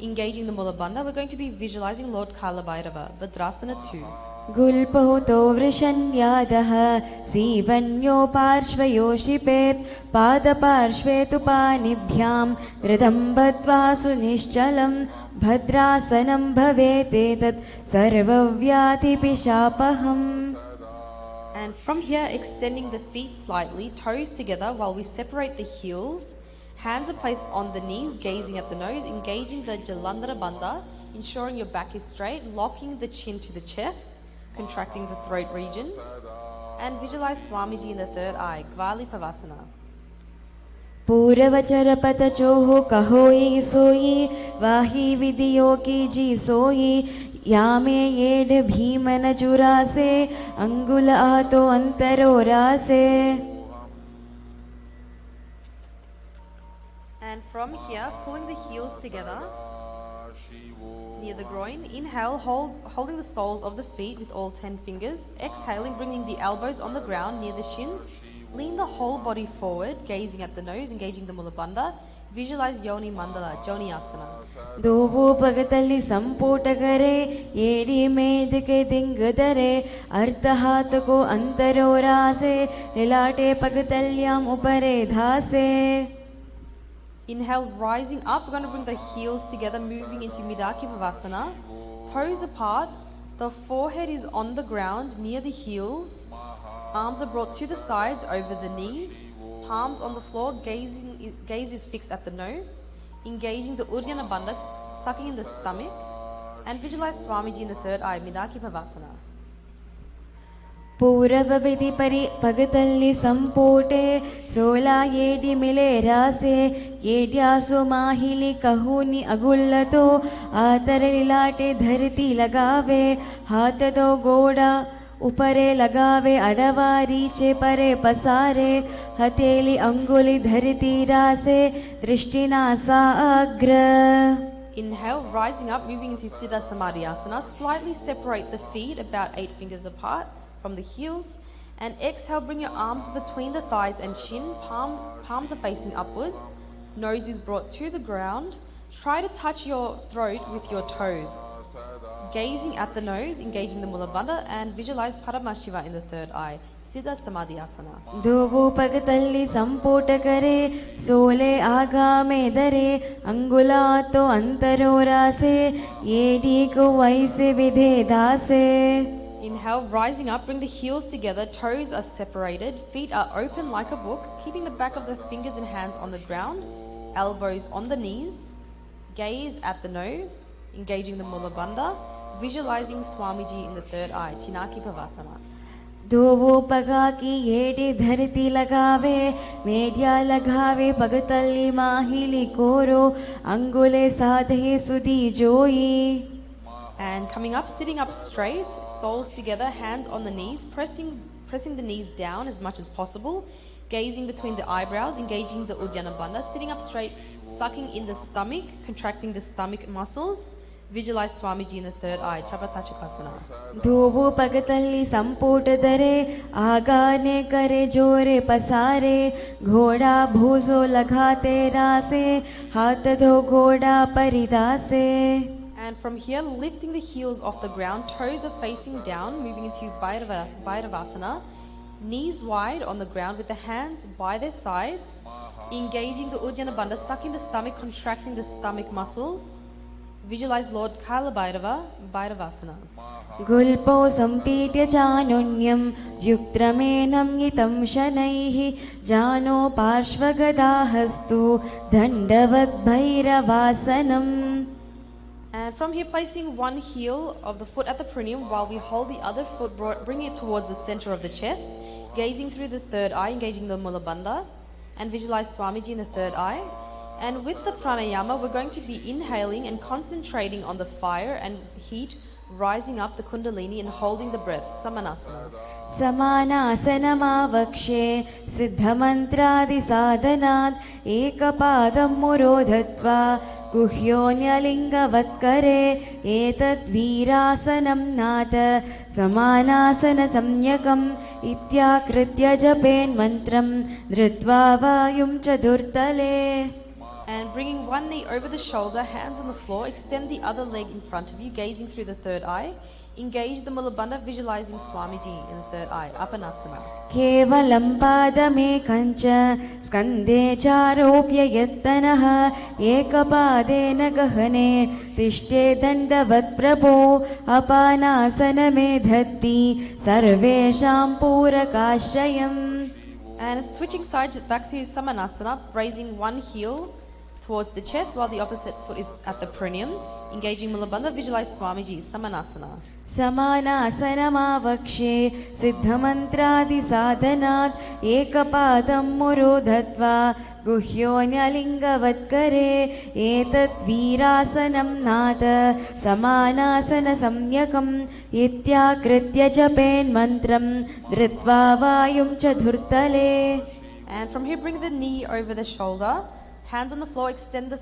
engaging the Mula Bandha. We're going to be visualizing Lord Kalabhairava, Bhadrasana 2. गुल्पोतो वृषन्यादः सीवन्यो पार्श्वयोषिपेत् पादपार्श्वे तु पाणिभ्यां धृतं बद्ध्वा सुनिश्चलं भद्रासनं भवेतेतत् सर्वव्याधिपिशापहम्. And from here, extending the feet slightly, toes together while we separate the heels. Hands are placed on the knees, gazing at the nose, engaging the Jalandhara Bandha, ensuring your back is straight, locking the chin to the chest, contracting the throat region. And visualize Swamiji in the third eye, Gvali Pavasana. पूर्वचरपतचोः कहोयि सोयि वाही विधियो की जी सोयि यामे येड भीमन चुरासे अंगुल आतो अंतरो रासे. And from here, pulling the heels together near the groin. Inhale, holding the soles of the feet with all 10 fingers. Exhaling, bringing the elbows on the ground near the shins. Lean the whole body forward, gazing at the nose, engaging the Mula Bandha. Visualize Yoni Mandala, Joni Asana. दोवो पगतली संपोट करे येडी मेद के दिंगदरे अर्थहात को अंतरो रासे लिलाटे पगतल्याम उपरे धासे. Inhale, rising up. We're going to bring the heels together, moving into Midaki Pavasana. Toes apart. The forehead is on the ground near the heels. Arms are brought to the sides over the knees. Palms on the floor. Gaze is fixed at the nose. Engaging the Uddiyana Bandha, sucking in the stomach. And visualize Swamiji in the third eye, Midaki Pavasana. पूरव विधि परि पगतल्ली संपोटे सोला येडी मिले रासे येड्यासो माहिली कहूनी अगुल्लतो आतर लिलाटे धरती लगावे हाथ तो गोड़ा उपरे लगावे अडवारी चे परे पसारे हथेली अंगुली धरती रासे दृष्टिना साग्र. Inhale, rising up, moving into Siddha Samadhi Asana. Slightly separate the feet, about 8 fingers apart from the heels. And exhale, bring your arms between the thighs and shin. Palms are facing upwards. Nose is brought to the ground. Try to touch your throat with your toes. Gazing at the nose, engaging the Mula Bandha, and visualize Paramashiva in the third eye. Siddha Samadhi Asana. दोवो पगतल्ली संपोट करे सोले आगा में दरे अंगुला तो अंतरो रासे येडी को वैसे विधे दासे. Inhale, rising up, bring the heels together, toes are separated, feet are open like a book, keeping the back of the fingers and hands on the ground, elbows on the knees. Gaze at the nose, engaging the Mula Bandha, visualizing Swamiji in the third eye, Chinaki Pavasana. दोवो पगा की येडी धरती लगावे media लगावे पगतल्ली माहिली कोरो अंगुले साधे सुधी जोई. And coming up, sitting up straight, soles together, hands on the knees, pressing the knees down as much as possible, gazing between the eyebrows, engaging the Uddiyana Bandha, sitting up straight, sucking in the stomach, contracting the stomach muscles. Visualize Swamiji in the third eye, Chapatachukasana. दोवो पगतल्ली संपोट दरे आगाने करे जोरे पसारे घोड़ा भूसो लगाते रासे हाथ धो घोड़ा परिदासे. And from here, lifting the heels off the ground, toes are facing down, moving into Bhairavasana, knees wide on the ground with the hands by their sides, engaging the Uddiyana Bandha, sucking the stomach, contracting the stomach muscles. Visualize Lord Kala Bhairava, Bhairavasana. गुल्पो सम्पीड्य चानुन्यं व्युक्त्रमेनं यितं शनैः जानो पार्श्वगदाहस्तु दण्डवद्भैरवासनम्. And from here, placing one heel of the foot at the perineum while we hold the other foot, bringing it towards the center of the chest, gazing through the third eye, engaging the Mula Bandha, and visualize Swamiji in the third eye. And with the pranayama, we're going to be inhaling and concentrating on the fire and heat, rising up the kundalini and holding the breath, Samanasana. समानासनमावक्षे सिद्धमन्त्रादिसाधनात् एकपादं मुरोधत्वा गुह्योऽन्यलिङ्गवत्करे एतद्वीरासनं नाथ समानासनसंज्ञकम् इत्याकृत्य जपेन्मन्त्रं धृत्वा वायुं चतुर्तले. And bringing one knee over the shoulder, hands on the floor, extend the other leg in front of you, gazing through the third eye. Engage the Mula Bandha, visualizing Swamiji in the third eye, Apanasana. केवलं पादमेकं च स्कन्धे चारोप्य यत्तनः एकपादेन गहने तिष्ठे दण्डवत् प्रभो अपानासनमे धत्ति सर्वेषां पूरकाश्रयम्. And switching sides back to Samanasana, raising one heel towards the chest while the opposite foot is at the perineum. Engaging Mula Bandha, visualize Swamiji, Samanasana. समानासनमावक्षे सिद्धमन्त्रादिसाधनात् एकपादं मुरोधत्वा गुह्योऽन्यलिङ्गवत्करे एतद्वीरासनं नाथ समानासनसंज्ञकम् इत्याकृत्य जपेन्मन्त्रं धृत्वा वायुं चतुर्तले. And from here, bring the knee over the shoulder. Hands on the floor, extend the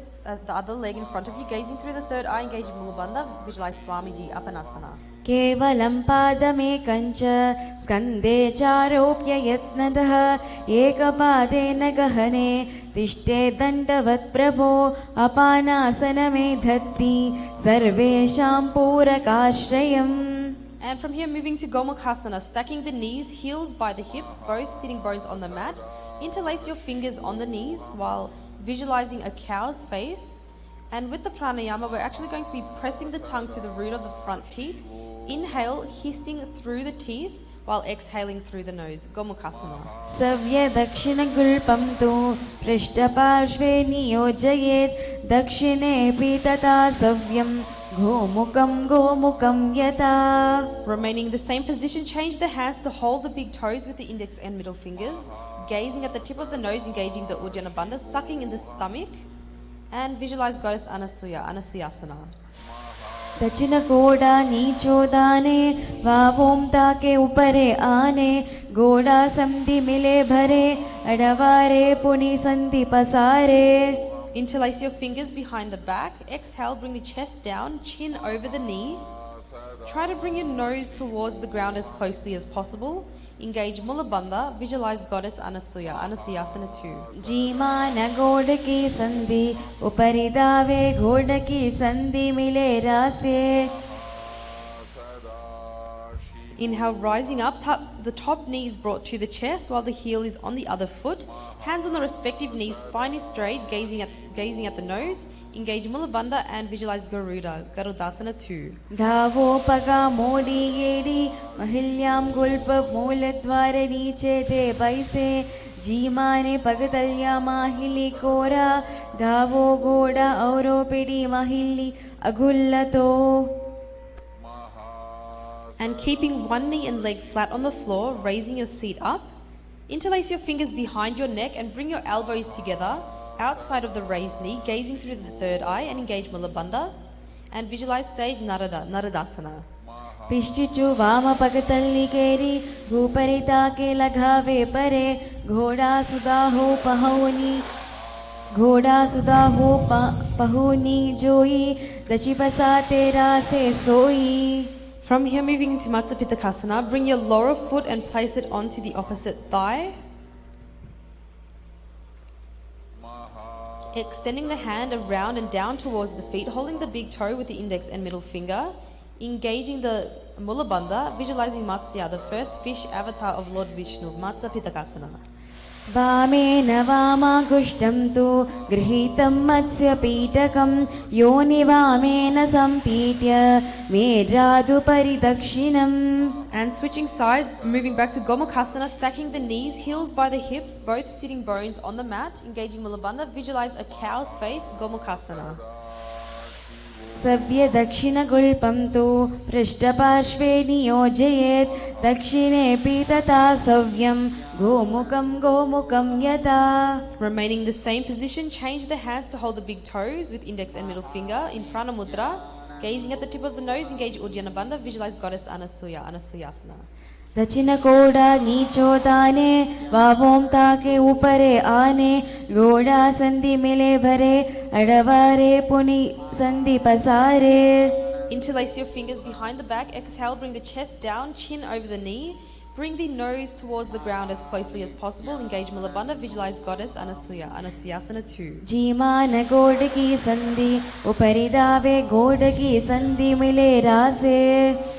other leg in front of you, gazing through the third eye, engaging Mula Bandha, visualize Swamiji, Apanasana. केवलं पादमेकं च स्कन्धे चारोप्य यत्नतः एकपादेन गहने तिष्ठे दण्डवत् प्रभो अपानासनमे धत्ति सर्वेषां पूरकाश्रयम्. And from here, moving to Gomukhasana, stacking the knees, heels by the hips, both sitting bones on the mat. Interlace your fingers on the knees while visualizing a cow's face. And with the pranayama, we're actually going to be pressing the tongue to the root of the front teeth. Inhale, hissing through the teeth while exhaling through the nose. Gomukhasana. सव्य दक्षिणगुल्पं तु पृष्ठपार्श्वे नियोजयेत् दक्षिणेऽपि तथा सव्यं गोमुखं यथा. Remaining in the same position, change the hands to hold the big toes with the index and middle fingers. Gazing at the tip of the nose, engaging the Uddiyana Bandha, sucking in the stomach. And visualize Goddess Anasuya, Anasuyasana. दक्षिणकोडा नीचोदाने वावों ताके ऊपरे आने गोडा संधि मिले भरे अडवारे पुनि संधि पसारे. Interlace your fingers behind the back. Exhale, bring the chest down, chin over the knee. Try to bring your nose towards the ground as closely as possible. Engage Mula Bandha. Visualize Goddess Anasuya. Anasuyasana 2. Zeeman गोडकी संधि उपरिदावे घोडकी संधि मिले रासे. Inhale, rising up. The top knee is brought to the chest while the heel is on the other foot. Hands on the respective knees, spine is straight, gazing at the nose. Engage Mula Bandha and visualize Garuda. Garudasana 2. धावो पगा मोडी येडी महिल्याम गुल्प मूलद्वारे नीचे ते बैसे. जीमाने पगतल्या माहिली कोरा धावो घोड़ा औरो पिडी महिली अगुल्लतो. And keeping one knee and leg flat on the floor, raising your seat up. Interlace your fingers behind your neck and bring your elbows together outside of the raised knee, gazing through the third eye and engage Mula Bandha. And visualize Sage Naradasana. पिष्टिचु वाम पगतल्ली केरी भूपरिता के लगावे परे घोड़ा सुदा हो पहुनी जोई दची बसा तेरा से सोई. From here, moving into Matsya Pittakasana, bring your lower foot and place it onto the opposite thigh. Extending the hand around and down towards the feet, holding the big toe with the index and middle finger. Engaging the Mula Bandha, visualizing Matsya, the first fish avatar of Lord Vishnu, Matsya Pittakasana. वामेन वामाकुष्टं तु गृहीतं मत्स्यपीठकं योनि वामेन सम्पीड्य मेढ्रादुपरि दक्षिणम्. And switching sides, moving back to Gomukhasana, stacking the knees, heels by the hips, both sitting bones on the mat. Engaging Mula Bandha, visualize a cow's face, Gomukhasana. सव्य दक्षिणगुल्पं तु पृष्ठपार्श्वे नियोजयेत् दक्षिणेऽपि तथा सव्यं गोमुखं यथा. Remaining the same position, change the hands to hold the big toes with index and middle finger in Prana Mudra. Gazing at the tip of the nose, engage Uddiyana Bandha, visualize Goddess Anasuya, Anasuyasana. दक्षिण कोड़ा नीचो ताने वावों ताके ऊपरे आने घोड़ा संधि मिले भरे अड़वारे पुनी संधि पसारे. Interlace your fingers behind the back. Exhale, bring the chest down, chin over the knee. Bring the nose towards the ground as closely as possible. Engage Mula Bandha, visualize Goddess Anasuya, Anasuyasana 2. Zeeman गोड़ की संधि उपरिदावे गोड़ की संधि मिले रासे.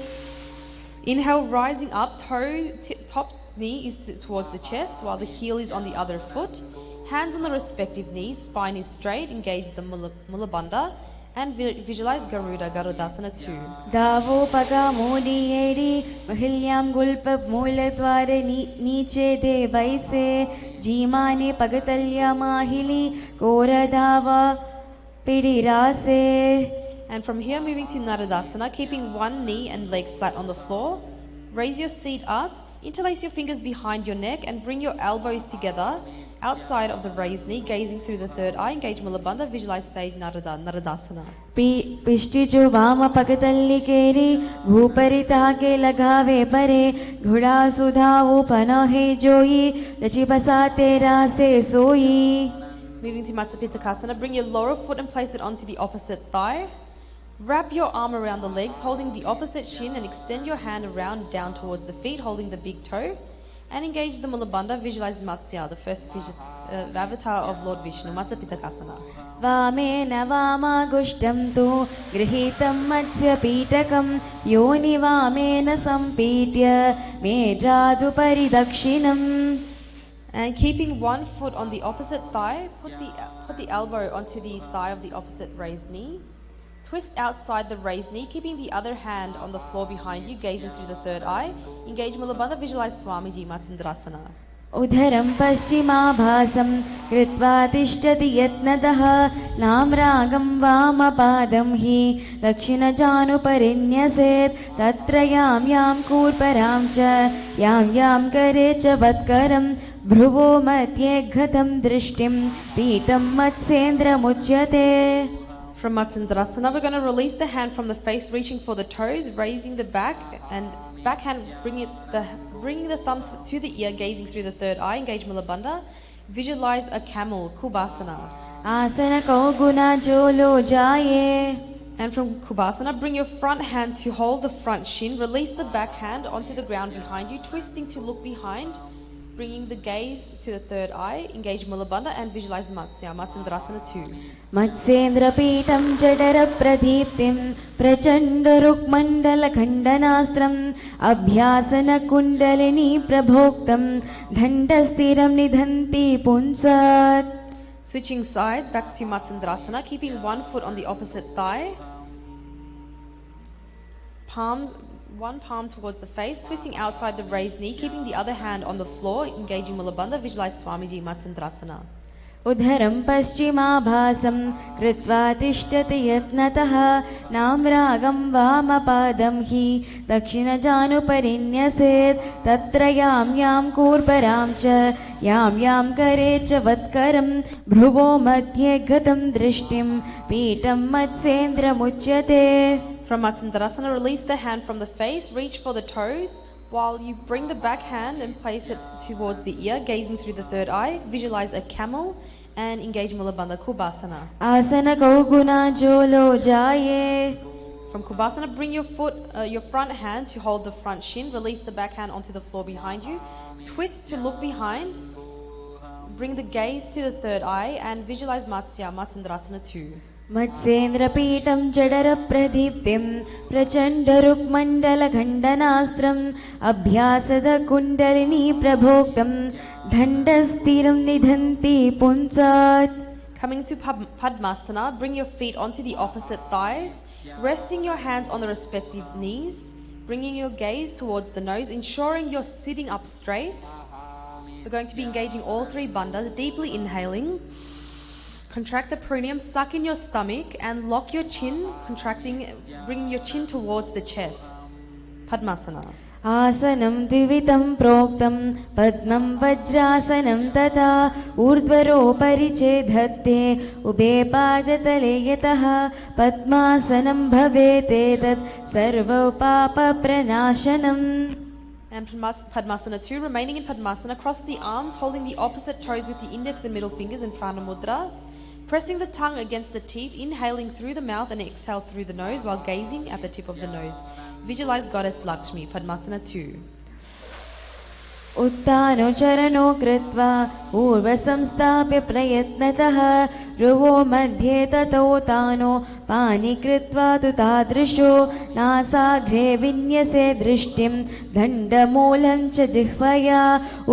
Inhale, rising up, top knee is towards the chest while the heel is on the other foot. Hands on the respective knees, spine is straight, engage the Mula Bandha and visualize Garuda, Garudasana 2. धावो पगा मोडी येडी महिल्याम गुल्प मूलद्वारे नीचे दे बैसे. जीमाने पगतल्या माहिली कोरा धावा पिडी रासे. And from here, moving to Naradasana, keeping one knee and leg flat on the floor. Raise your seat up, interlace your fingers behind your neck and bring your elbows together outside of the raised knee, gazing through the third eye. Engage Mula Bandha, visualize Sage Naradasana. पिष्टिचु वाम पगतल्ली केरी भूपरिता के लगावे परे घोड़ा सुधा उपनहे जोई दची बसा तेरा से सोई. Moving to Matsya Pittakasana, bring your lower foot and place it onto the opposite thigh. Wrap your arm around the legs, holding the opposite shin and extend your hand around down towards the feet, holding the big toe. And engage the Mula Bandha, visualize Matsya, the first fish, avatar of Lord Vishnu, Matsya Pittakasana. वामेन वामागुष्टं तु गृहीतं मत्स्यपीठकं योनि वामेन सम्पीड्य मेढ्रादुपरि दक्षिणम्. And keeping one foot on the opposite thigh, put the elbow onto the thigh of the opposite raised knee. Twist outside the raised knee, keeping the other hand on the floor behind you, gazing through the third eye. Engage Mula Bandha, visualize Swamiji, Matsendrasana. उधरं पश्चिमाभासं कृत्वा तिष्ठति यत्नतः नाम्रागं वामपादं हि दक्षिणजानुपरिन्यसेत् तत्र यां कूर्परां च यां करे च वत्करं भ्रुवो मध्ये घतं दृष्टिं पीठं मत्स्येन्द्रमुच्यते. From Matsendrasana, we're going to release the hand from the face, reaching for the toes, raising the back and backhand, bringing the thumb to the ear, gazing through the third eye. Engage Mula Bandha. Visualize a camel, Kubasana. आसन को गुना जोलो जाए. And from Kubasana, bring your front hand to hold the front shin. Release the back hand onto the ground behind you, twisting to look behind, bringing the gaze to the third eye. Engage Mula Bandha and visualize Matsya, Matsendrasana 2. मत्स्येन्द्रपीठं जडरप्रदीप्तिं प्रचण्डरुक्मण्डलखण्डनास्त्रम् अभ्यासनकुण्डलिनी प्रभोक्तं दण्डस्थिरं निधन्ति पुंसात्. Switching sides back to Matsendrasana, keeping one foot on the opposite thigh. One palm towards the face, twisting outside the raised knee, keeping the other hand on the floor, engaging Mula Bandha. Visualize Swamiji, Matsendrasana. उधरं पश्चिमाभासं कृत्वा तिष्ठति यत्नतः नाम्रागं वामपादं हि दक्षिणजानुपरिन्यसेत् तत्र यां कूर्परां च यां करे च वत्करं भ्रुवो मध्ये गतं दृष्टिं पीठं मत्स्येन्द्रमुच्यते. From Matsendrasana, release the hand from the face, reach for the toes, while you bring the back hand and place it towards the ear, gazing through the third eye. Visualize a camel and engage Mula Bandha, Kubasana. Asana kauguna jolo jaye. From Kubasana, bring your front hand to hold the front shin. Release the back hand onto the floor behind you. Twist to look behind. Bring the gaze to the third eye and visualize Matsya, Matsendrasana 2. मत्स्येन्द्रपीठं जडरप्रदीप्तिं प्रचण्डरुक्मण्डलखण्डनास्त्रम् अभ्यासदकुण्डलिनी प्रभोक्तं दण्डस्थिरं निधन्ति पुंसात्. Coming to Padmasana, bring your feet onto the opposite thighs, resting your hands on the respective knees, bringing your gaze towards the nose, ensuring you're sitting up straight. We're going to be engaging all three bandhas, deeply inhaling. Contract the perineum, suck in your stomach and lock your chin, bringing your chin towards the chest. Padmasana. आसनं द्विविधं प्रोक्तं पद्मं वज्रासनं तथा ऊर्ध्वरोपरि चेद्धत्ते उभे पादतले यतः पद्मासनं भवेत् एतत् सर्वपापप्रणाशनम्. And Padmasana 2, remaining in Padmasana, cross the arms, holding the opposite toes with the index and middle fingers in Prana Mudra. Pressing the tongue against the teeth, inhaling through the mouth and exhale through the nose while gazing at the tip of the nose. Visualize Goddess Lakshmi, Padmasana 2. उत्तानो चरणो कृत्वा ऊर्वसंस्थाप्य प्रयत्नतः ध्रुवो मध्ये ततो तानो पानि कृत्वा तु तादृशो नासाग्रे विन्यसे दृष्टिं दण्डमूलं च जिह्वया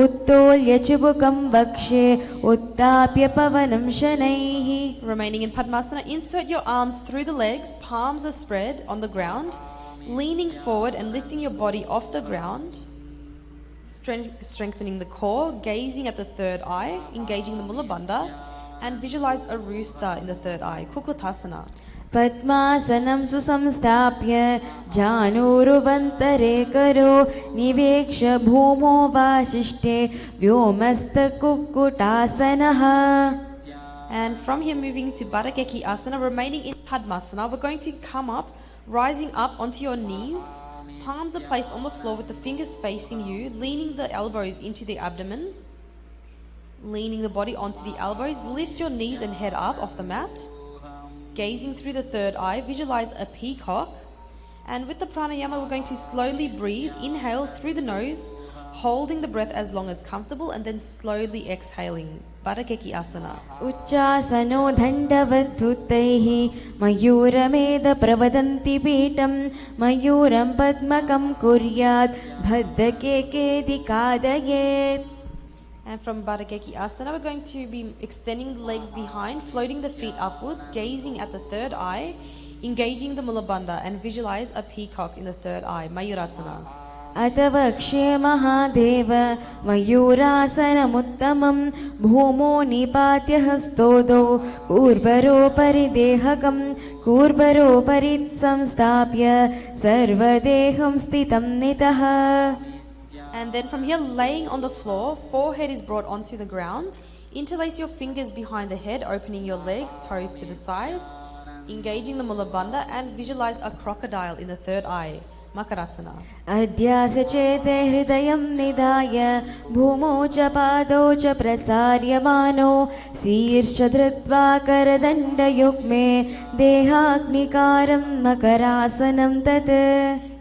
उत्तोल्य चिबुकं वक्षे उत्ताप्य पवनं शनैः. Remaining in Padmasana, insert your arms through the legs, palms are spread on the ground, leaning forward and lifting your body off the ground. Strengthening the core, gazing at the third eye, engaging the Mula Bandha, and visualize a rooster in the third eye, Kukutasana. पद्मासनं सुसंस्थाप्य जानुरुवन्तरे करो निवेक्ष भूमो वासिष्ठे व्योमस्तकुक्कुटासनः. And from here moving to Baddha Asana, remaining in Padmasana, we're going to come up, rising up onto your knees. Palms are placed on the floor with the fingers facing you, leaning the elbows into the abdomen, leaning the body onto the elbows. Lift your knees and head up off the mat. Gazing through the third eye, visualize a peacock. And with the pranayama, we're going to slowly breathe. Inhale through the nose, holding the breath as long as comfortable, and then slowly exhaling. Baddha Asana. उच्चासनो दण्डवद्धुतैः मयूरमेध प्रवदन्ति पीठं मयूरं पद्मकं कुर्यात् भद्रकेकेदि कादयेत्. And from Baddha Asana, we're going to be extending the legs behind, floating the feet upwards, gazing at the third eye, engaging the Mula Bandha, and visualize a peacock in the third eye, Mayurasana. अतवक्षे Mahadev मयूरासनमुत्तमं भूमो निपात्य हस्तोदौ कूर्बरोपरि देहकं कूर्बरोपरि संस्थाप्य सर्वदेहं स्थितं नितः. And then from here, laying on the floor, forehead is brought onto the ground. Interlace your fingers behind the head, opening your legs, toes to the sides, engaging the Mula Bandha, and visualize a crocodile in the third eye, Makarasana. अध्यासचेते हृदयं निधाय भूमौ च पादौ च प्रसार्यमानो शीर्ष धृत्वा करदण्डयुग्मे देहाग्निकारं मकरासनं तत्.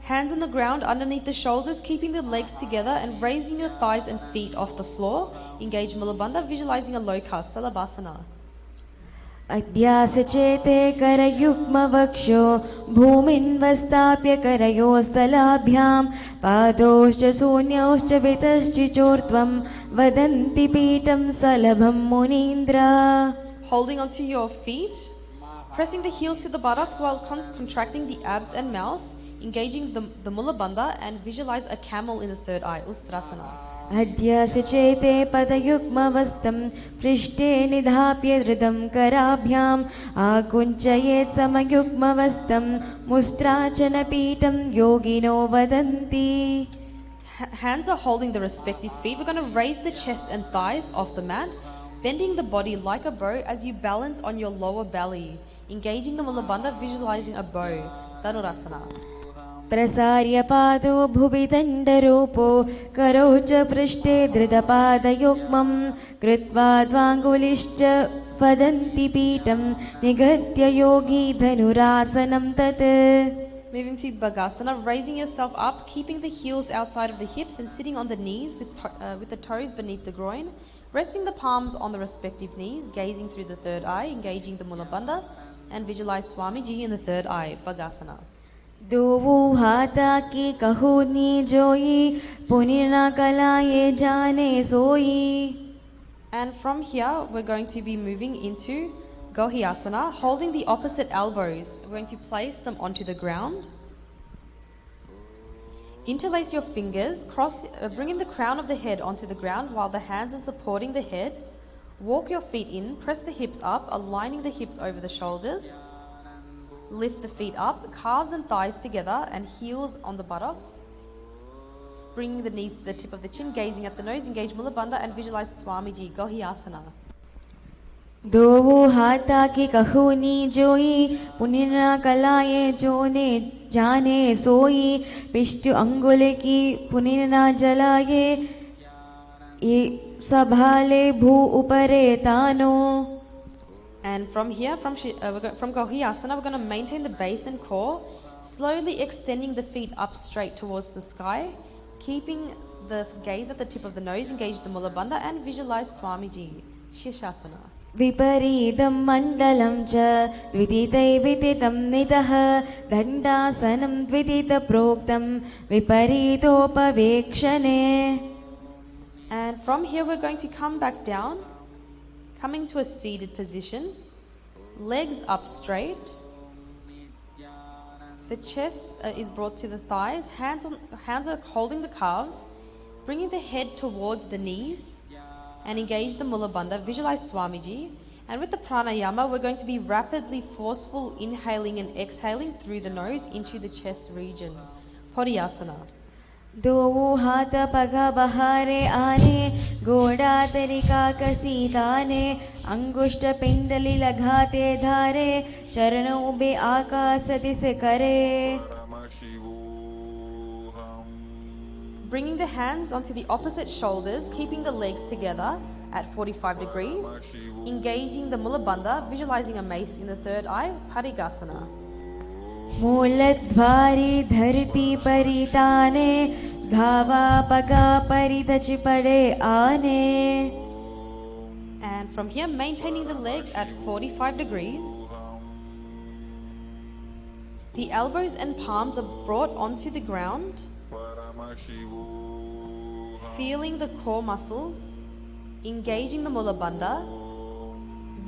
Hands on the ground underneath the shoulders, keeping the legs together and raising your thighs and feet off the floor. Engage Mulabandha, visualizing a low caste, Salabhasana. अध्यासचेते करयुग्मवक्षो भूमिन्वस्थाप्य करयोस्तलाभ्यां पादौश्च शून्यौश्च वितश्चिचोर्ध्वं वदन्ति पीठं सलभं मुनीन्द्रा. Holding onto your feet, pressing the heels to the buttocks while contracting the abs and mouth. Engaging the Mulabandha and visualize a camel in the third eye, Ustrasana. अध्यासचेते पदयुग्मवस्तं पृष्ठे निधाप्य धृतं कराभ्याम् आकुञ्चयेत् समयुग्मवस्तं मुस्त्राचनपीठं योगिनो वदन्ति. Hands are holding the respective feet. We're going to raise the chest and thighs off the mat, bending the body like a bow as you balance on your lower belly. Engaging the Mulabandha, visualizing a bow, Dhanurasana. प्रसार्य पादो भुवि दण्डरूपो करौ च पृष्ठे धृतपादयुग्मं कृत्वा द्वाङ्गुलिश्च वदन्ति पीठं निगद्य योगी धनुरासनं तत्. Moving to Bhagasana, raising yourself up, keeping the heels outside of the hips and sitting on the knees with the toes beneath the groin, resting the palms on the respective knees, gazing through the third eye, engaging the Mulabandha and visualize Swamiji in the third eye, Bhagasana. दोवो हाथा की कहूनी जोई पुनिना कलाये जाने सोई. And from here, we're going to be moving into Gohyasana, holding the opposite elbows. We're going to place them onto the ground. Interlace your fingers, bringing the crown of the head onto the ground while the hands are supporting the head. Walk your feet in, press the hips up, aligning the hips over the shoulders. Lift the feet up, calves and thighs together and heels on the buttocks. Bringing the knees to the tip of the chin, gazing at the nose, engage Mulabandha and visualize Swamiji, Gohyasana. दोवो हाथा की कहूनी जोई पुनिना कलाये जोने जाने सोई पिष्टु अंगुले की पुनिना जलाये ये सभाले भू उपरे तानो. And from here, from Gohyasana, we're going to maintain the base and core, slowly extending the feet up straight towards the sky, keeping the gaze at the tip of the nose, engage the Mulabandha and visualize Swamiji, Shirshasana. विपरीतं मण्डलं च द्वितीतै विदितं नितः दण्डासनं द्वितीतप्रोक्तं विपरीतोपवेक्षणे. And from here we're going to come back down, coming to a seated position, legs up straight. The chest is brought to the thighs, hands are holding the calves, bringing the head towards the knees. And engage the Mulabandha, visualize Swamiji. And with the pranayama, we're going to be rapidly forceful inhaling and exhaling through the nose into the chest region. Podiyasana. दोवो हाथ पगा बहारे आने गोड़ा तरिका कसीताने अंगुष्ठ पिंडली लगाते धारे चरणों बे आकाश this करे. Bringing the hands onto the opposite shoulders, keeping the legs together at 45 degrees. Engaging the Mulabandha, visualizing a mace in the third eye, Parigasana. मूलद्वारी धरती परिताने धावा पगा परिधच पड़े आने. And from here, maintaining the legs at 45 degrees. The elbows and palms are brought onto the ground. Feeling the core muscles, engaging the Mulabandha,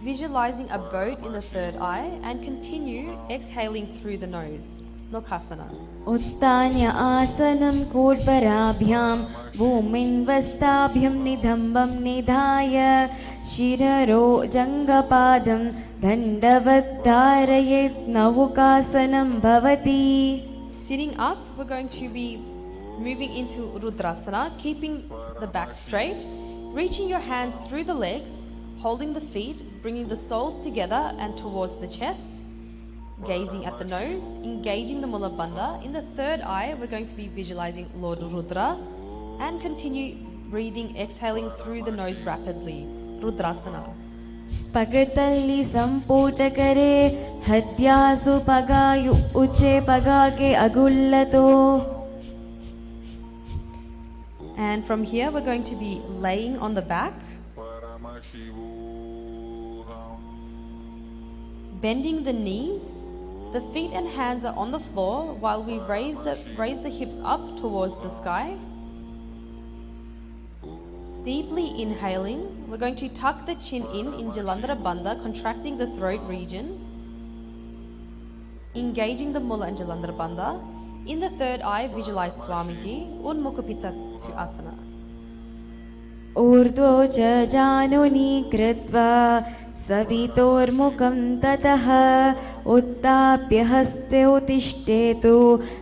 visualizing a boat in the third eye, and continue exhaling through the nose. Nokasana. उत्तान्य आसनं कूर्पराभ्यां भूमिन्वस्थाभ्यं निधम्बं निधाय शिररो जङ्गपादं दण्डवत् धारयेत् नौकासनं भवति. Sitting up, we're going to be moving into Rudrasana, keeping the back straight, reaching your hands through the legs, holding the feet, bringing the soles together and towards the chest. gazing at the nose, engaging the Mula Bandha. In the third eye, we're going to be visualizing Lord Rudra and continue breathing, exhaling through the nose rapidly. Rudrasana. पगतल्ली संपुट करे हत्यासु पगायु उच्चे पगाके अगुल्लतो. And from here, we're going to be laying on the back, bending the knees. The feet and hands are on the floor while we raise the hips up towards the sky. Deeply inhaling, we're going to tuck the chin in Jalandhara Bandha, contracting the throat region, engaging the Mula and Jalandhara Bandha. In the third eye, visualize Swamiji, Unmukha to asana. ऊर्ध्वो च जानुनी कृत्वा सवितोर्मुखं ततः उत्थाप्य हस्ते उत्तिष्ठेतु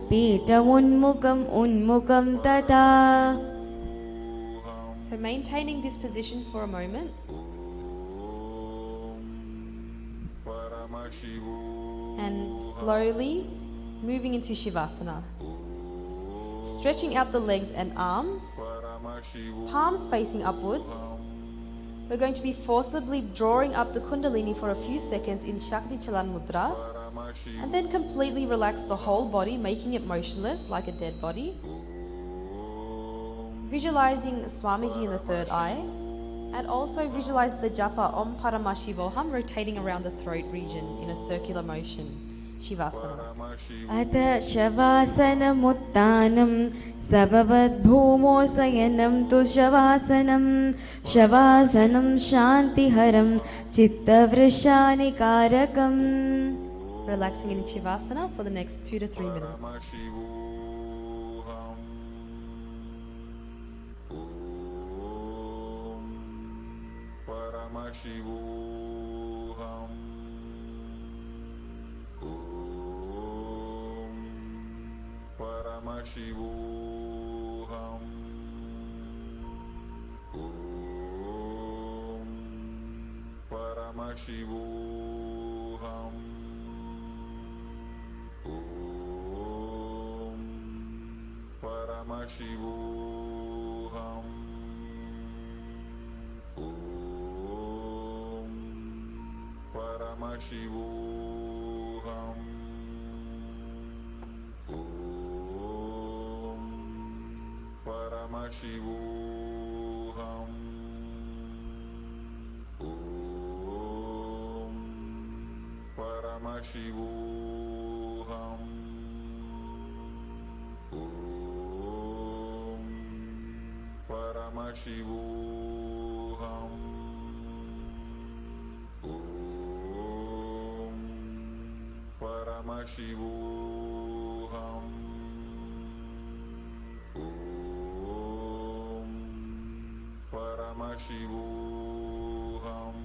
पीठमुन्मुखम् उन्मुखं तथा. So maintaining this position for a moment. And slowly moving into Shivasana. Stretching out the legs and arms, palms facing upwards. We're going to be forcibly drawing up the Kundalini for a few seconds in Shakti Chalan Mudra, and then completely relax the whole body, making it motionless like a dead body. Visualizing Swamiji in the third eye, and also visualize the japa Om Paramashivoham rotating around the throat region in a circular motion. Shivasana. अथ शवासनमुत्थानं सबवद्भूमो शयनं तु शवासनं शवासनं शान्तिहरं चित्तवृषानिकारकम्. Relaxing in Shivasana for the next 2 to 3 minutes. Paramashivoham. Paramashivoham. Paramashivoham. Paramashivoham. Paramashivoham. Paramashivoham. Paramashivoham. Paramashivoham. Paramashivoham. Paramashivoham. Paramashivoham.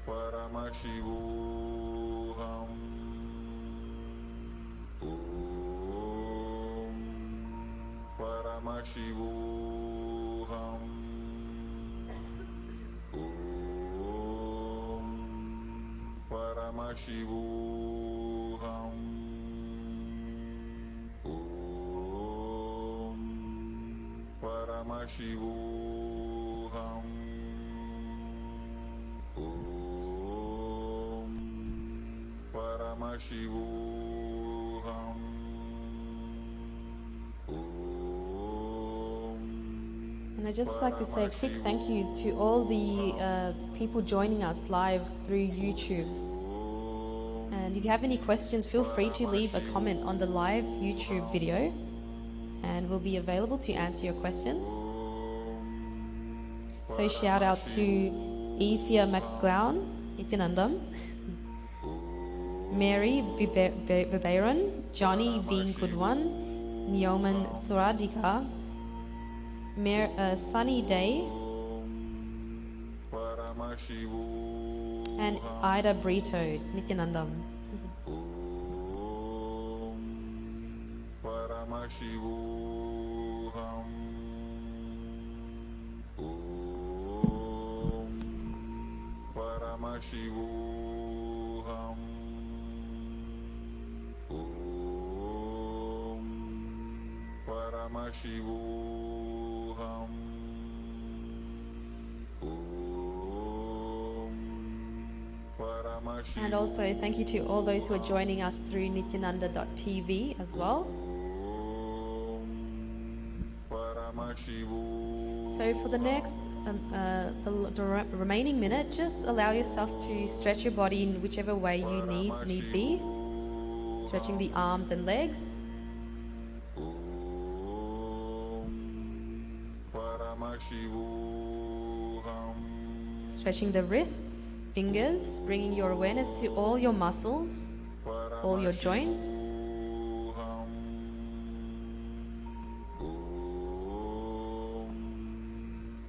Paramashivoham. Paramashivoham. Paramashivoham. Paramashivoham. Paramashivoham. Paramashivoham. And I'd just like to say a quick thank you to all the people joining us live through YouTube. And if you have any questions, feel free to leave a comment on the live YouTube video, and we'll be available to answer your questions. So shout out to Ephia McGlown, Nithyananda, Mary Bibaron, Johnny being good one, Nyoman Suradika, Sunny Day, Paramashivoham. and Ida Brito, Nithyanandam. Paramashivoham. Paramashivoham. Paramashivoham. And also thank you to all those who are joining us through nithyananda.tv as well. So for the next, the remaining minute, just allow yourself to stretch your body in whichever way you need be. Stretching the arms and legs. Stretching the wrists, fingers, bringing your awareness to all your muscles, all your joints.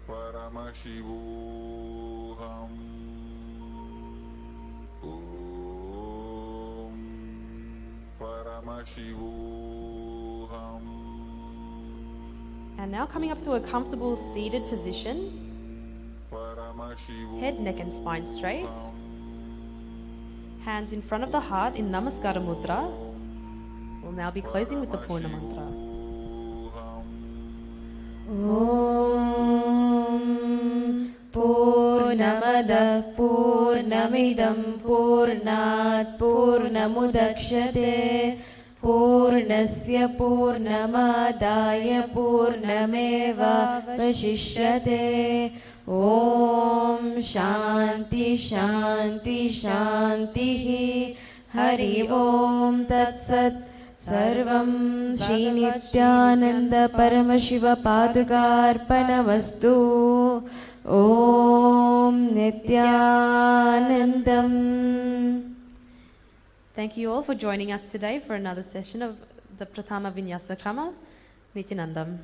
Paramashivoham. Paramashivoham. And now coming up to a comfortable seated position. Head, neck and spine straight. Hands in front of the heart in Namaskara Mudra. We'll now be closing with the Purna Mantra. Om Purnamadah Purnamidam Purnat Purnamudakshate Purnasya Purnamadaya Purnameva Vashishyate. Om Shanti Shanti Shantihi. Hari Om Tat Sat. Sarvam Shri Nithyananda Paramashiva Padukarpanamastu. Om Nithyanandam. Thank you all for joining us today for another session of the Pratama Vinyasa Krama. Nithyanandam.